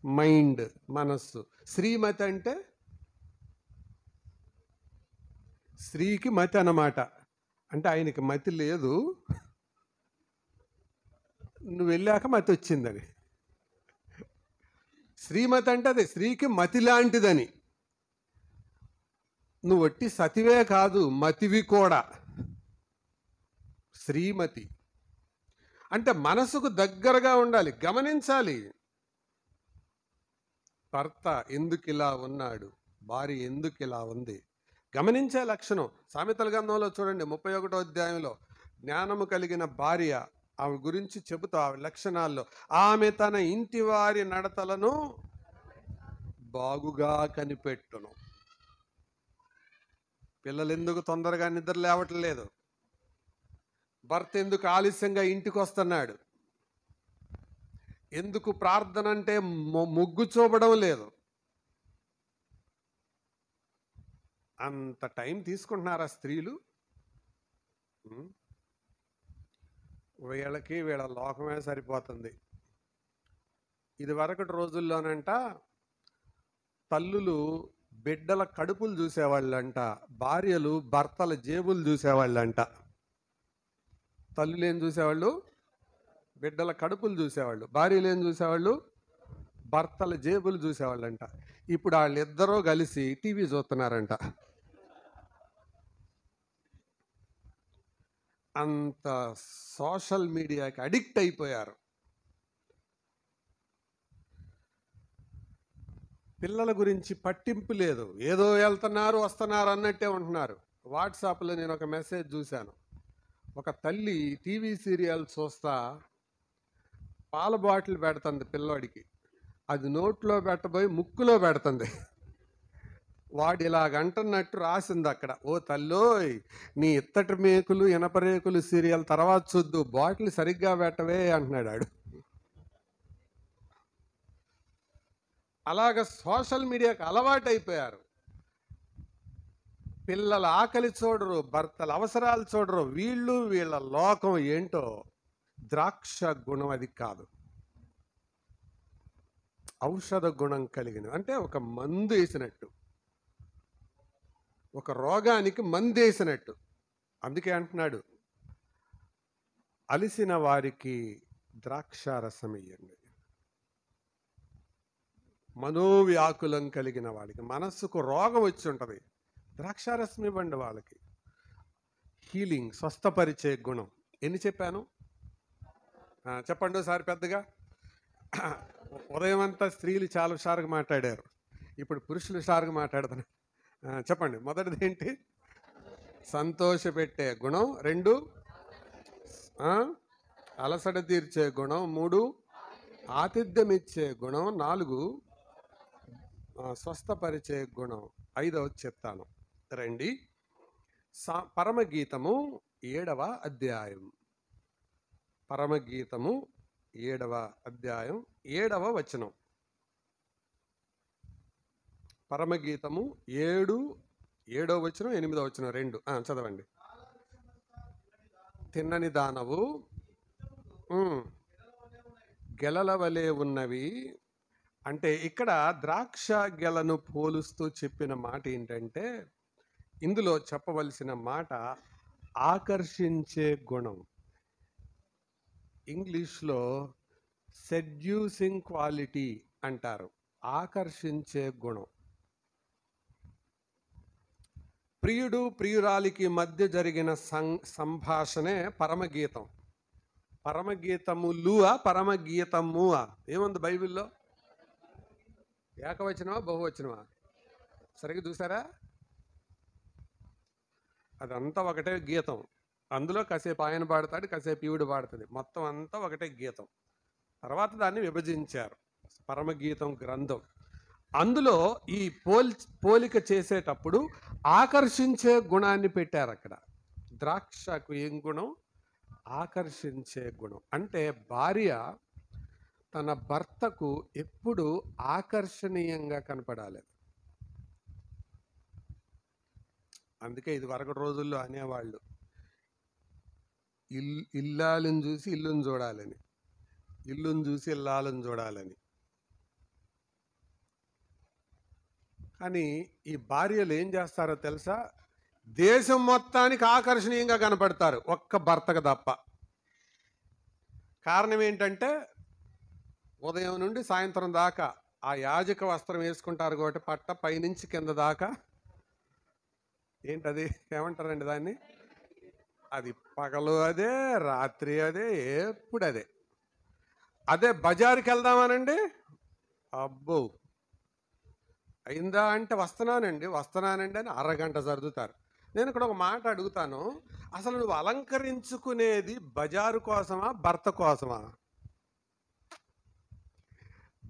మైండ్, మనస్సు. శ్రీమతి అంటే స్త్రీకి మతి అన్నమాట. అంటే ఆయనకి మతి లేదు, నువ్వు వెళ్ళాక మతి వచ్చిందని. శ్రీమతి అంటే అది స్త్రీకి మతి లాంటిదని. నువ్వు వట్టి సతివే కాదు, మతివి కూడా. శ్రీమతి అంటే మనసుకు దగ్గరగా ఉండాలి, గమనించాలి. భర్త ఎందుకు ఇలా ఉన్నాడు, భార్య ఎందుకు ఇలా ఉంది, గమనించే లక్షణం. సామెతల గ్రంథంలో చూడండి 31వ అధ్యాయంలో జ్ఞానము కలిగిన భార్య, ఆమె గురించి చెబుతూ ఆమె లక్షణాల్లో, ఆమె తన ఇంటి వారి నడతలను బాగుగా కనిపెట్టును. పిల్లలు ఎందుకు తొందరగా నిద్ర లేవట్లేదు, భర్త ఎందుకు ఆలస్యంగా ఇంటికి వస్తున్నాడు, ఎందుకు ప్రార్థన అంటే మొగ్గు చూపడం లేదు, అంత టైం తీసుకుంటున్నారా స్త్రీలు? వీళ్ళకి వీళ్ళ లోకమే సరిపోతుంది. ఇది వరకటి రోజుల్లోనంట తల్లులు బిడ్డల కడుపులు చూసేవాళ్ళంట, భార్యలు భర్తల జేబులు చూసేవాళ్ళంట. తల్లులు ఏం చూసేవాళ్ళు? బిడ్డల కడుపులు చూసేవాళ్ళు. భార్యలు ఏం చూసేవాళ్ళు? భర్తల జేబులు చూసేవాళ్ళంట. ఇప్పుడు వాళ్ళిద్దరూ కలిసి టీవీ చూస్తున్నారంట. అంత సోషల్ మీడియాకి అడిక్ట్ అయిపోయారు. పిల్లల గురించి పట్టింపు లేదు, ఏదో వెళ్తున్నారు వస్తున్నారు అన్నట్టే ఉంటున్నారు. వాట్సాప్లో నేను ఒక మెసేజ్ చూశాను. ఒక తల్లి టీవీ సీరియల్ చూస్తా పాల బాటిల్ పెడుతుంది పిల్లోడికి, అది నోట్లో పెట్టబోయి ముక్కులో పెడుతుంది. వాడు ఇలాగంటున్నట్టు రాసింది అక్కడ, ఓ తల్లోయ్ నీ ఇత్తటి మేకులు ఇనపరేకులు సీరియల్ తర్వాత చూద్దు, బాటిల్ సరిగ్గా పెట్టవే అంటున్నాడు ఆడు. అలాగ సోషల్ మీడియాకి అలవాటు అయిపోయారు. పిల్లల ఆకలి చూడరు, భర్తల అవసరాలు చూడరు. వీళ్ళ లోకం ఏంటో ద్రాక్ష గుణం అది కాదు, ఔషధ గుణం కలిగిన, అంటే ఒక మందు వేసినట్టు, ఒక రోగానికి మందు వేసినట్టు. అందుకే అంటున్నాడు, అలిసిన వారికి ద్రాక్షారసం ఇయ్యండి. మనోవ్యాకులం కలిగిన వాడికి, మనస్సుకు రోగం వచ్చి ఉంటుంది, ద్రాక్షారసం ఇవ్వండి వాళ్ళకి. హీలింగ్, స్వస్థపరిచే గుణం. ఎన్ని చెప్పాను? చెప్పండి ఒకసారి పెద్దగా. ఉదయం అంతా స్త్రీలు చాలా హుషారుగా మాట్లాడారు, ఇప్పుడు పురుషులు హుషారుగా మాట్లాడుతున్నారు. చెప్పండి. మొదటిది ఏంటి? సంతోషపెట్టే గుణం. 2 అలసట తీర్చే గుణం. 3 ఆతిథ్యం ఇచ్చే గుణం. 4 స్వస్థపరిచే గుణం. 5వది చెప్తాను రండి. పరమగీతము 7వ అధ్యాయం. పరమగీతము 7వ అధ్యాయం 7వ వచనం. పరమగీతము 7వ వచనం 8వ వచనం 2 చదవండి. తిన్నని దానవు గెలల వలె ఉన్నవి. అంటే ఇక్కడ ద్రాక్ష గెలను పోలుస్తూ చెప్పిన మాట ఏంటంటే, ఇందులో చెప్పవలసిన మాట ఆకర్షించే గుణం. ఇంగ్లీష్లో సెడ్యూసింగ్ క్వాలిటీ అంటారు, ఆకర్షించే గుణం. ప్రియుడు ప్రియురాలికి మధ్య జరిగిన సంభాషణే పరమగీతం. పరమగీతములువా పరమగీతమువా ఏముంది బైబిల్లో? ఏకవచనమా బహువచనమా? సరిగ్గా చూసారా? అదంతా ఒకటే గీతం. అందులో కాసేపు ఆయన పాడతాడు, కాసేపు ఈవిడు పాడుతుంది, మొత్తం అంతా ఒకటే గీతం. తర్వాత దాన్ని విభజించారు, పరమగీతం గ్రంథం. అందులో ఈ పోలిక చేసేటప్పుడు ఆకర్షించే గుణాన్ని పెట్టారు అక్కడ. ద్రాక్షకు ఏం గుణం? ఆకర్షించే గుణం. అంటే భార్య తన భర్తకు ఎప్పుడు ఆకర్షణీయంగా కనపడాలి. అందుకే ఇది వరకు రోజుల్లో అనేవాళ్ళు, ఇల్లాలను చూసి ఇల్లును చూడాలని, ఇల్లును చూసి ఇల్లాలను చూడాలని. కానీ ఈ భార్యలు ఏం చేస్తారో తెలుసా? దేశం మొత్తానికి ఆకర్షణీయంగా కనపడతారు, ఒక్క భర్తకు తప్ప. కారణం ఏంటంటే ఉదయం నుండి సాయంత్రం దాకా ఆ యాజక వస్త్రం వేసుకుంటారు కాబట్టి పట్ట పైనుంచి కింద దాకా. ఏంటది, ఏమంటారండి దాన్ని? అది పగలు అదే, రాత్రి అదే, ఎప్పుడు అదే. అదే బజారుకి వెళ్దామనండి, అబ్బో అయిందా అంటే వస్తున్నానండి అని అరగంట సర్దుతారు. నేను ఇక్కడ ఒక మాట అడుగుతాను, అసలు నువ్వు అలంకరించుకునేది బజారు కోసమా భర్త కోసమా?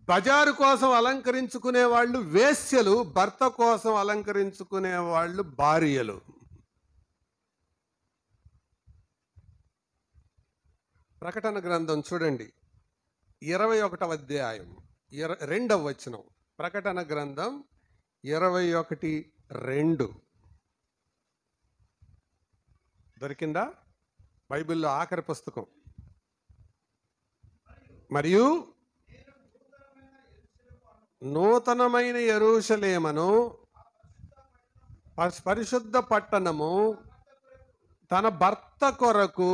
బజారు కోసం అలంకరించుకునే వాళ్ళు వేశ్యలు, భర్త కోసం అలంకరించుకునే వాళ్ళు భార్యలు. ప్రకటన గ్రంథం చూడండి, 21వ అధ్యాయం 2వ వచనం. ప్రకటన గ్రంథం 21:2 దొరికిందా? బైబిల్లో ఆఖరి పుస్తకం. మరియు నూతనమైన యెరూషలేమును పరిశుద్ధ పట్టణము తన భర్త కొరకు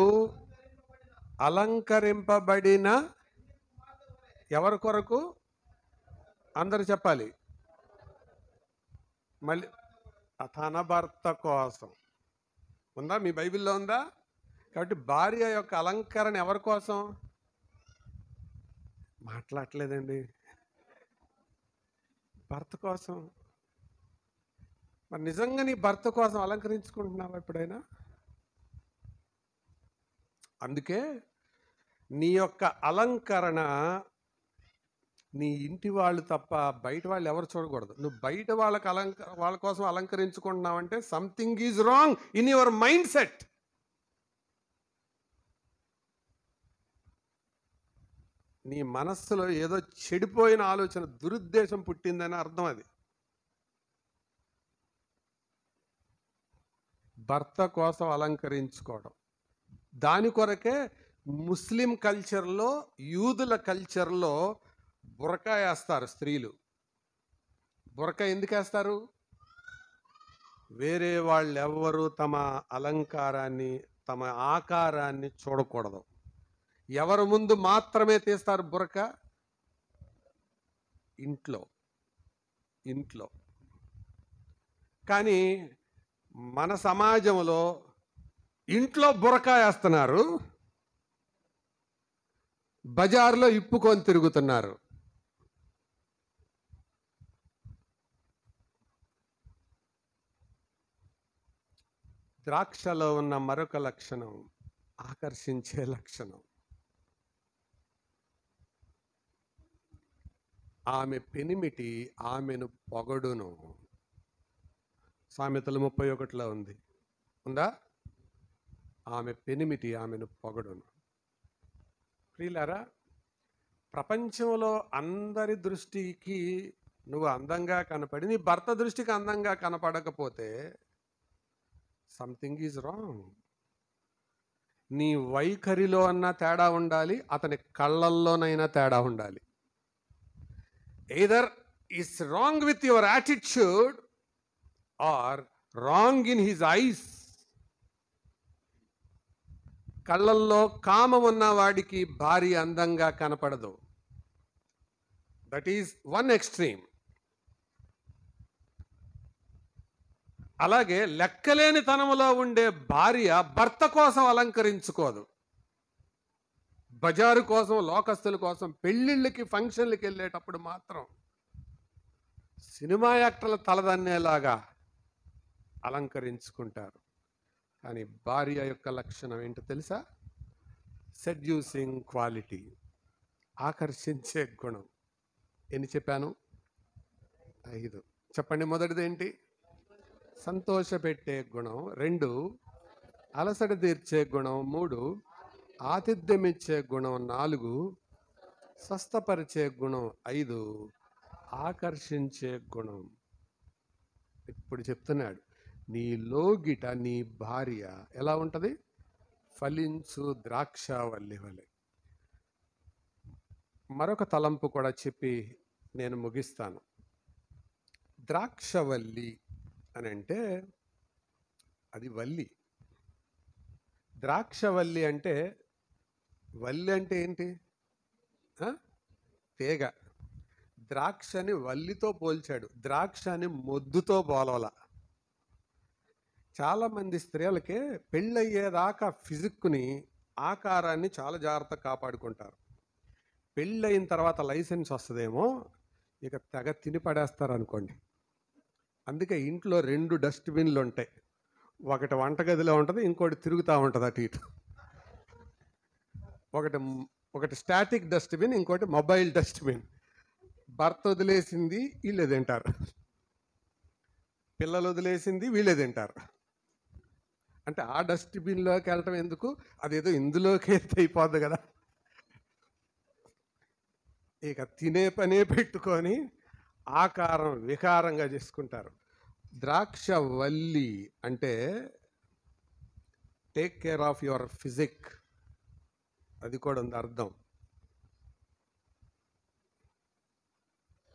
అలంకరింపబడిన, ఎవరి కొరకు? అందరు చెప్పాలి మళ్ళీ. తన భర్త కోసం. ఉందా? మీ బైబిల్లో ఉందా? కాబట్టి భార్య యొక్క అలంకరణ ఎవరి కోసం? మాట్లాడలేదండి. భర్త కోసం. మరి నిజంగా నీ భర్త కోసం అలంకరించుకుంటున్నావా ఎప్పుడైనా? అందుకే నీ యొక్క అలంకరణ నీ ఇంటి వాళ్ళు తప్ప బయట వాళ్ళు ఎవరు చూడకూడదు. నువ్వు బయట వాళ్ళ కోసం అలంకరించుకుంటున్నావంటే something is wrong in your mindset. నీ మనస్సులో ఏదో చెడిపోయిన ఆలోచన, దురుద్దేశం పుట్టిందని అర్థం. అది భర్త కోసం అలంకరించుకోవడం. దాని కొరకే ముస్లిం కల్చర్లో, యూదుల కల్చర్లో బురకా వేస్తారు స్త్రీలు. బురకా ఎందుకు వేస్తారు? వేరే వాళ్ళెవ్వరూ తమ అలంకారాన్ని, తమ ఆకారాన్ని చూడకూడదు. ఎవరి ముందు మాత్రమే తీస్తారు బురకా? ఇంట్లో. కానీ మన సమాజంలో ఇంట్లో బురకా వేస్తున్నారు, బజార్లో ఇప్పుకొని తిరుగుతున్నారు. ద్రాక్షలో ఉన్న మరొక లక్షణం ఆకర్షించే లక్షణం. ఆమె పెనిమిటి ఆమెను పొగడును. సామెతలు 31లో ఉంది. ఉందా? ఆమె పెనిమిటి ఆమెను పొగడును. ప్రియులారా, ప్రపంచంలో అందరి దృష్టికి నువ్వు అందంగా కనపడి నీ భర్త దృష్టికి అందంగా కనపడకపోతే సంథింగ్ ఈజ్ రాంగ్. నీ వైఖరిలో అన్నా తేడా ఉండాలి, అతని కళ్ళల్లోనైనా తేడా ఉండాలి. Either is wrong with your attitude or wrong in his eyes. కళ్ళల్లో కామం ఉన్న వాడికి భార్య అందంగా కనపడదు. That is one extreme. అలాగే లెక్కలేని తనములో ఉండే భార్య భర్త కోసం అలంకరించుకోదు. బజారు కోసం, లోకస్తుల కోసం, పెళ్ళిళ్ళకి, ఫంక్షన్లకి వెళ్ళేటప్పుడు మాత్రం సినిమా యాక్టర్ల తలదన్నేలాగా అలంకరించుకుంటారు. కానీ భార్య యొక్క లక్షణం ఏంటో తెలుసా? సెడ్యూసింగ్ క్వాలిటీ, ఆకర్షించే గుణం. ఎన్ని చెప్పాను? 5. చెప్పండి. మొదటిది ఏంటి? సంతోషపెట్టే గుణం. 2 అలసట తీర్చే గుణం. 3 ఆతిథ్యమిచ్చే గుణం. 4 స్వస్థపరిచే గుణం. 5 ఆకర్షించే గుణం. ఇప్పుడు చెప్తున్నాడు, నీ లోగిట నీ భార్య ఎలా ఉంటుంది? ఫలించు ద్రాక్షవల్లి వలె. మరొక తలంపు కూడా చెప్పి నేను ముగిస్తాను. ద్రాక్షవల్లి అని అంటే అది వల్లి. ద్రాక్షవల్లి అంటే, వల్లి అంటే ఏంటి? తీగ. ద్రాక్షని వల్లితో పోల్చాడు, ద్రాక్షని మొద్దుతో పోలవల. చాలామంది స్త్రీలకి పెళ్ళయ్యేదాకా ఫిజిక్ని, ఆకారాన్ని చాలా జాగ్రత్తగా కాపాడుకుంటారు. పెళ్ళయిన తర్వాత లైసెన్స్ వస్తుందేమో, ఇక తెగ తిని పడేస్తారు అనుకోండి. అందుకే ఇంట్లో 2 డస్ట్బిన్లు ఉంటాయి. ఒకటి వంటగదిలో ఉంటుంది, ఇంకోటి తిరుగుతూ ఉంటుంది అటు ఇటు. ఒకటి స్టాటిక్ డస్ట్బిన్, ఇంకోటి మొబైల్ డస్ట్బిన్. భర్త వదిలేసింది వీళ్ళే తింటారు, పిల్లలు వదిలేసింది వీళ్ళే తింటారు. అంటే ఆ డస్ట్బిన్లోకి వెళ్ళటం ఎందుకు? అదేదో ఇందులోకి అయిపోద్ది కదా. ఇక తినే పనే పెట్టుకొని ఆకారం వికారంగా చేసుకుంటారు. ద్రాక్షవల్లి అంటే take care of your physique. అది కూడా ఉంది అర్థం.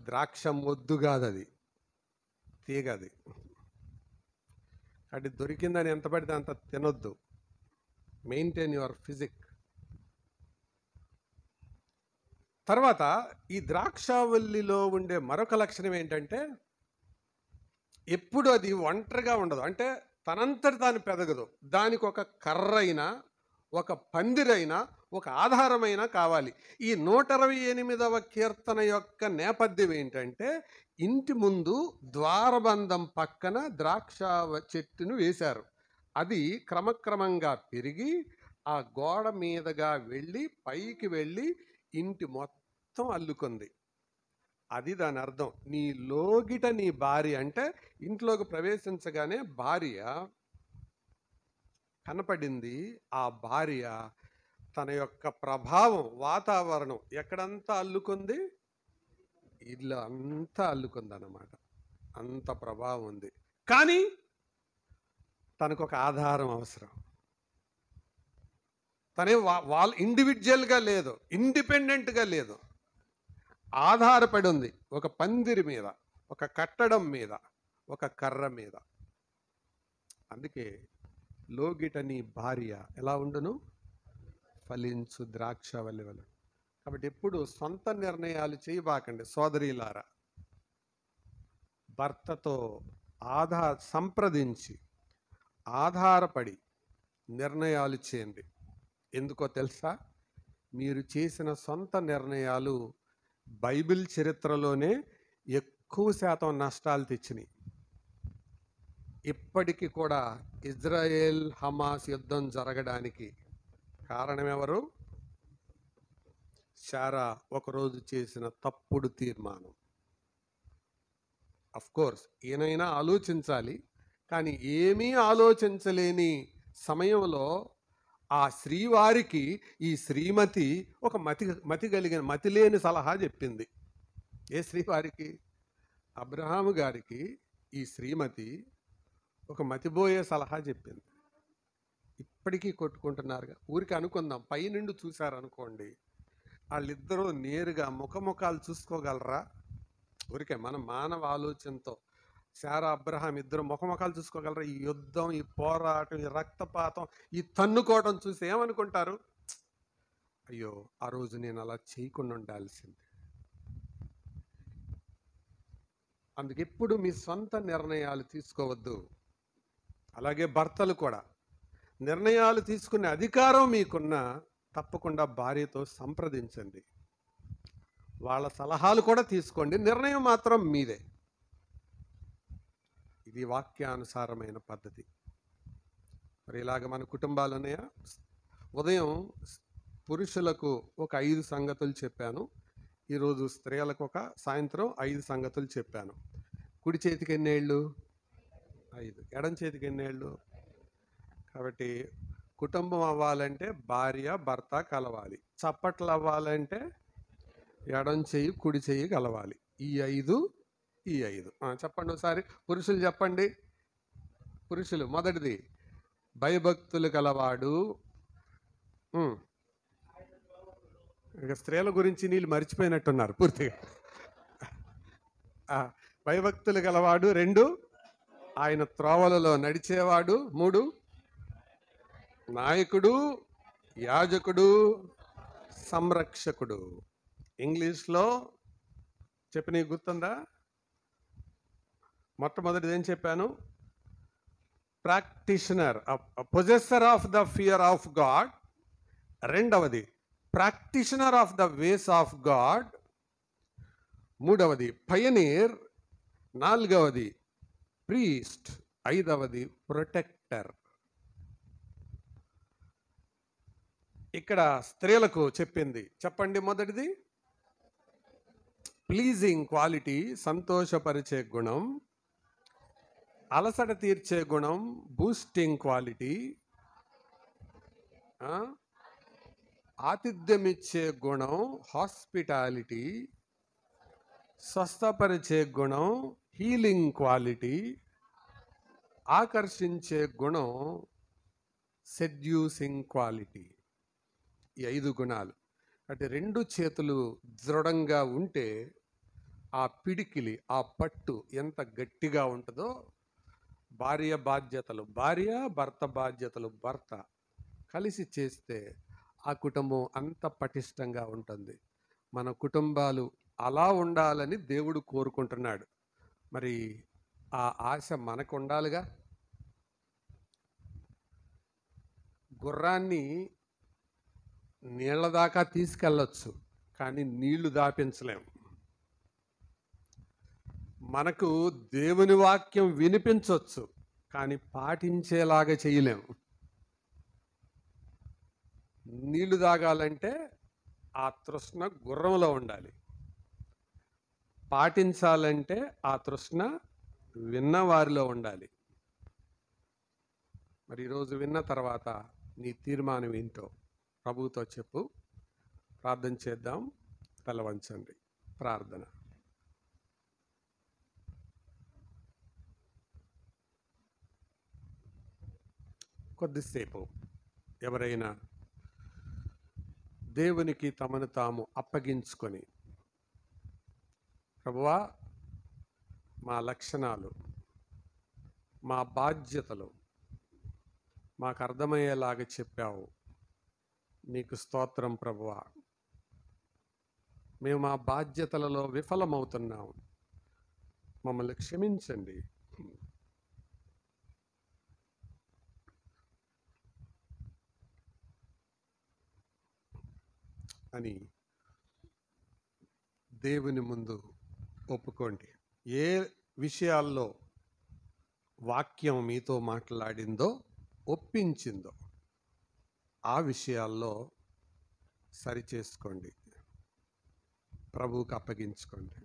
ద్రాక్ష మొద్దు కాదు, అది తీగది. అది దొరికిందని ఎంత పడితే అంత తినొద్దు. Maintain your physique. తర్వాత ఈ ద్రాక్షావల్లిలో ఉండే మరొక లక్షణం ఏంటంటే, ఎప్పుడు అది ఒంటరిగా ఉండదు. అంటే తనంతటి తాను పెరగదు. దానికి ఒక కర్ర అయినా, ఒక పందిరైనా, ఒక ఆధారమైనా కావాలి. ఈ 128వ కీర్తన యొక్క నేపథ్యం ఏంటంటే, ఇంటి ముందు ద్వారబంధం పక్కన ద్రాక్ష చెట్టును వేశారు. అది క్రమక్రమంగా పెరిగి ఆ గోడ మీదగా వెళ్ళి పైకి వెళ్ళి ఇంటి మొత్తం అల్లుకుంది. అది దాని అర్థం. నీ లోగిట నీ భార్య అంటే ఇంట్లోకి ప్రవేశించగానే భార్య కనపడింది. ఆ భార్య తన యొక్క ప్రభావం, వాతావరణం ఎక్కడంతా అల్లుకుంది? ఇల్లు అంతా అల్లుకుంది అన్నమాట. అంత ప్రభావం ఉంది. కానీ తనకు ఒక ఆధారం అవసరం. తనే వాళ్ళ ఇండివిజువల్గా లేదు, ఇండిపెండెంట్గా లేదు, ఆధారపడి ఉంది ఒక పందిరి మీద, ఒక కట్టడం మీద, ఒక కర్ర మీద. అందుకే లోగిట నీ భార్య ఎలా ఉండును? ఫలించు ద్రాక్షవల్లి వలె. కాబట్టి ఎప్పుడు సొంత నిర్ణయాలు చేయబాకండి సోదరీలారా. భర్తతో సంప్రదించి ఆధారపడి నిర్ణయాలు చేయండి. ఎందుకో తెలుసా? మీరు చేసిన సొంత నిర్ణయాలు బైబిల్ చరిత్రలోనే ఎక్కువ శాతం నష్టాలు తెచ్చినాయి. ఇప్పటికీ కూడా ఇజ్రాయేల్ హమాస్ యుద్ధం జరగడానికి కారణం ఎవరు? శారా ఒకరోజు చేసిన తప్పుడు తీర్మానం. కోర్స్ ఈయనైనా ఆలోచించాలి, కానీ ఏమీ ఆలోచించలేని సమయంలో ఆ శ్రీవారికి ఈ శ్రీమతి ఒక మతి కలిగిన మతి లేని సలహా చెప్పింది. ఏ శ్రీవారికి? అబ్రహాము గారికి ఈ శ్రీమతి ఒక మతిపోయే సలహా చెప్పింది. ఇప్పటికీ కొట్టుకుంటున్నారుగా. ఊరికి అనుకుందాం, పైనుండి చూశారనుకోండి, వాళ్ళిద్దరూ నేరుగా ముఖముఖాలు చూసుకోగలరా? ఊరికే మన మానవ ఆలోచనతో శారా అబ్రహాం ఇద్దరు ముఖముఖాలు చూసుకోగలరా? ఈ యుద్ధం, ఈ పోరాటం, ఈ రక్తపాతం, ఈ తన్నుకోవడం చూసి ఏమనుకుంటారు? అయ్యో, ఆ రోజు నేను అలా చేయకుండా ఉండాల్సింది. అందుకెప్పుడు మీ సొంత నిర్ణయాలు తీసుకోవద్దు. అలాగే భర్తలు కూడా నిర్ణయాలు తీసుకునే అధికారం మీకున్నా తప్పకుండా భార్యతో సంప్రదించండి. వాళ్ళ సలహాలు కూడా తీసుకోండి, నిర్ణయం మాత్రం మీదే. ఇది వాక్యానుసారమైన పద్ధతి. మరి ఇలాగ మన కుటుంబాలు ఉన్నాయా? ఉదయం పురుషులకు ఒక 5 సంగతులు చెప్పాను. ఈరోజు స్త్రీలకు సాయంత్రం 5 సంగతులు చెప్పాను. కుడి చేతికి ఎన్ని ఏళ్ళు? 5. ఎడం చేతికి ఎన్ని ఏళ్ళు? కాబట్టి కుటుంబం అవ్వాలంటే భార్య భర్త కలవాలి. చప్పట్లు అవ్వాలంటే ఎడం చెయ్యి కుడి చెయ్యి కలవాలి. ఈ 5 చెప్పండి ఒకసారి. పురుషులు చెప్పండి. పురుషులు మొదటిది భయభక్తులు కలవాడు. ఇక స్త్రీల గురించి నీళ్ళు మర్చిపోయినట్టున్నారు పూర్తిగా. భయభక్తులు గలవాడు. 2 ఆయన త్రోవలలో నడిచేవాడు. 3 నాయకుడు, యాజకుడు, సంరక్షకుడు. ఇంగ్లీష్లో చెప్పి నీకు గుర్తుందా? మొట్టమొదటిది ఏం చెప్పాను? Practitioner, possessor of the fear of God. రెండవది practitioner of the ways of God. మూడవది పయనీర్. నాలుగవది ప్రీస్ట్. 5వది ప్రొటెక్టర్. ఇక్కడ స్త్రీలకు చెప్పింది చెప్పండి. మొదటిది ప్లీజింగ్ క్వాలిటీ, సంతోషపరిచే గుణం. అలసట తీర్చే గుణం, బూస్టింగ్ క్వాలిటీ. ఆతిథ్యమిచ్చే గుణం, హాస్పిటాలిటీ. స్వస్థపరిచే గుణం, హీలింగ్ క్వాలిటీ. ఆకర్షించే గుణం, సెడ్యూసింగ్ క్వాలిటీ. ఈ 5 గుణాలు. అంటే 2 చేతులు దృఢంగా ఉంటే ఆ పిడికిలి, ఆ పట్టు ఎంత గట్టిగా ఉంటుందో భార్య భర్త బాధ్యతలు భర్త కలిసి చేస్తే ఆ కుటుంబం అంత పటిష్టంగా ఉంటుంది. మన కుటుంబాలు అలా ఉండాలని దేవుడు కోరుకుంటున్నాడు. మరి ఆ ఆశ మనకు ఉండాలిగా. గుర్రాన్ని నీళ్ళ దాకా తీసుకెళ్ళొచ్చు, కానీ నీళ్లు దాపించలేము. మనకు దేవుని వాక్యం వినిపించవచ్చు, కానీ పాటించేలాగా చేయలేము. నీళ్లు తాగాలంటే ఆ తృష్ణ గుర్రంలో ఉండాలి, పాటించాలంటే ఆ తృష్ణ విన్నవారిలో ఉండాలి. మరి ఈరోజు విన్న తర్వాత నీ తీర్మానం ఏంటో ప్రభువుతో చెప్పు. ప్రార్థన చేద్దాం. తల వంచండి. ప్రార్థన. కొద్దిసేపు ఎవరైనా దేవునికి తమను తాము అప్పగించుకొని, ప్రభువా, మా లక్షణాలు, మా బాధ్యతలు మాకు అర్థమయ్యేలాగా చెప్పావు, నీకు స్తోత్రం ప్రభువా. మేము మా బాధ్యతలలో విఫలమవుతున్నాము, మమ్మల్ని క్షమించండి అని దేవుని ముందు ఒప్పుకోండి. ఏ విషయాల్లో వాక్యం మీతో మాట్లాడిందో, ఒప్పించిందో ఆ విషయాల్లో సరిచేసుకోండి, ప్రభువుకు అప్పగించుకోండి.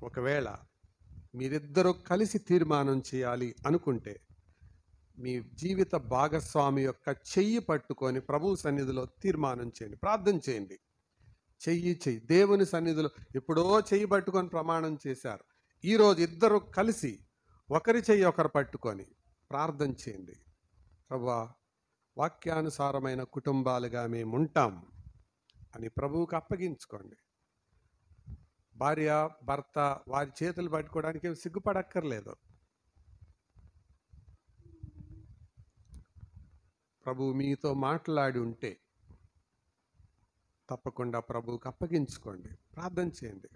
ఒకవేళ మీరిద్దరూ కలిసి తీర్మానం చేయాలి అనుకుంటే, మీ జీవిత భాగస్వామి యొక్క చెయ్యి పట్టుకొని ప్రభు సన్నిధిలో తీర్మానం చేయండి, ప్రార్థన చేయండి. చెయ్యి దేవుని సన్నిధిలో ఎప్పుడో చెయ్యి పట్టుకొని ప్రమాణం చేశారు. ఈరోజు ఇద్దరు కలిసి ఒకరి చెయ్యి ఒకరు పట్టుకొని ప్రార్థన చేయండి. ప్రభువా, వాక్యానుసారమైన కుటుంబాలుగా మేము ఉంటాం అని ప్రభువుకు అప్పగించుకోండి. భార్య భర్త వారి చేతులు పట్టుకోవడానికి సిగ్గుపడక్కర్లేదు. ప్రభువు మీతో మాట్లాడి ఉంటే తప్పకుండా ప్రభువుకు అప్పగించుకోండి, ప్రార్థన చేయండి.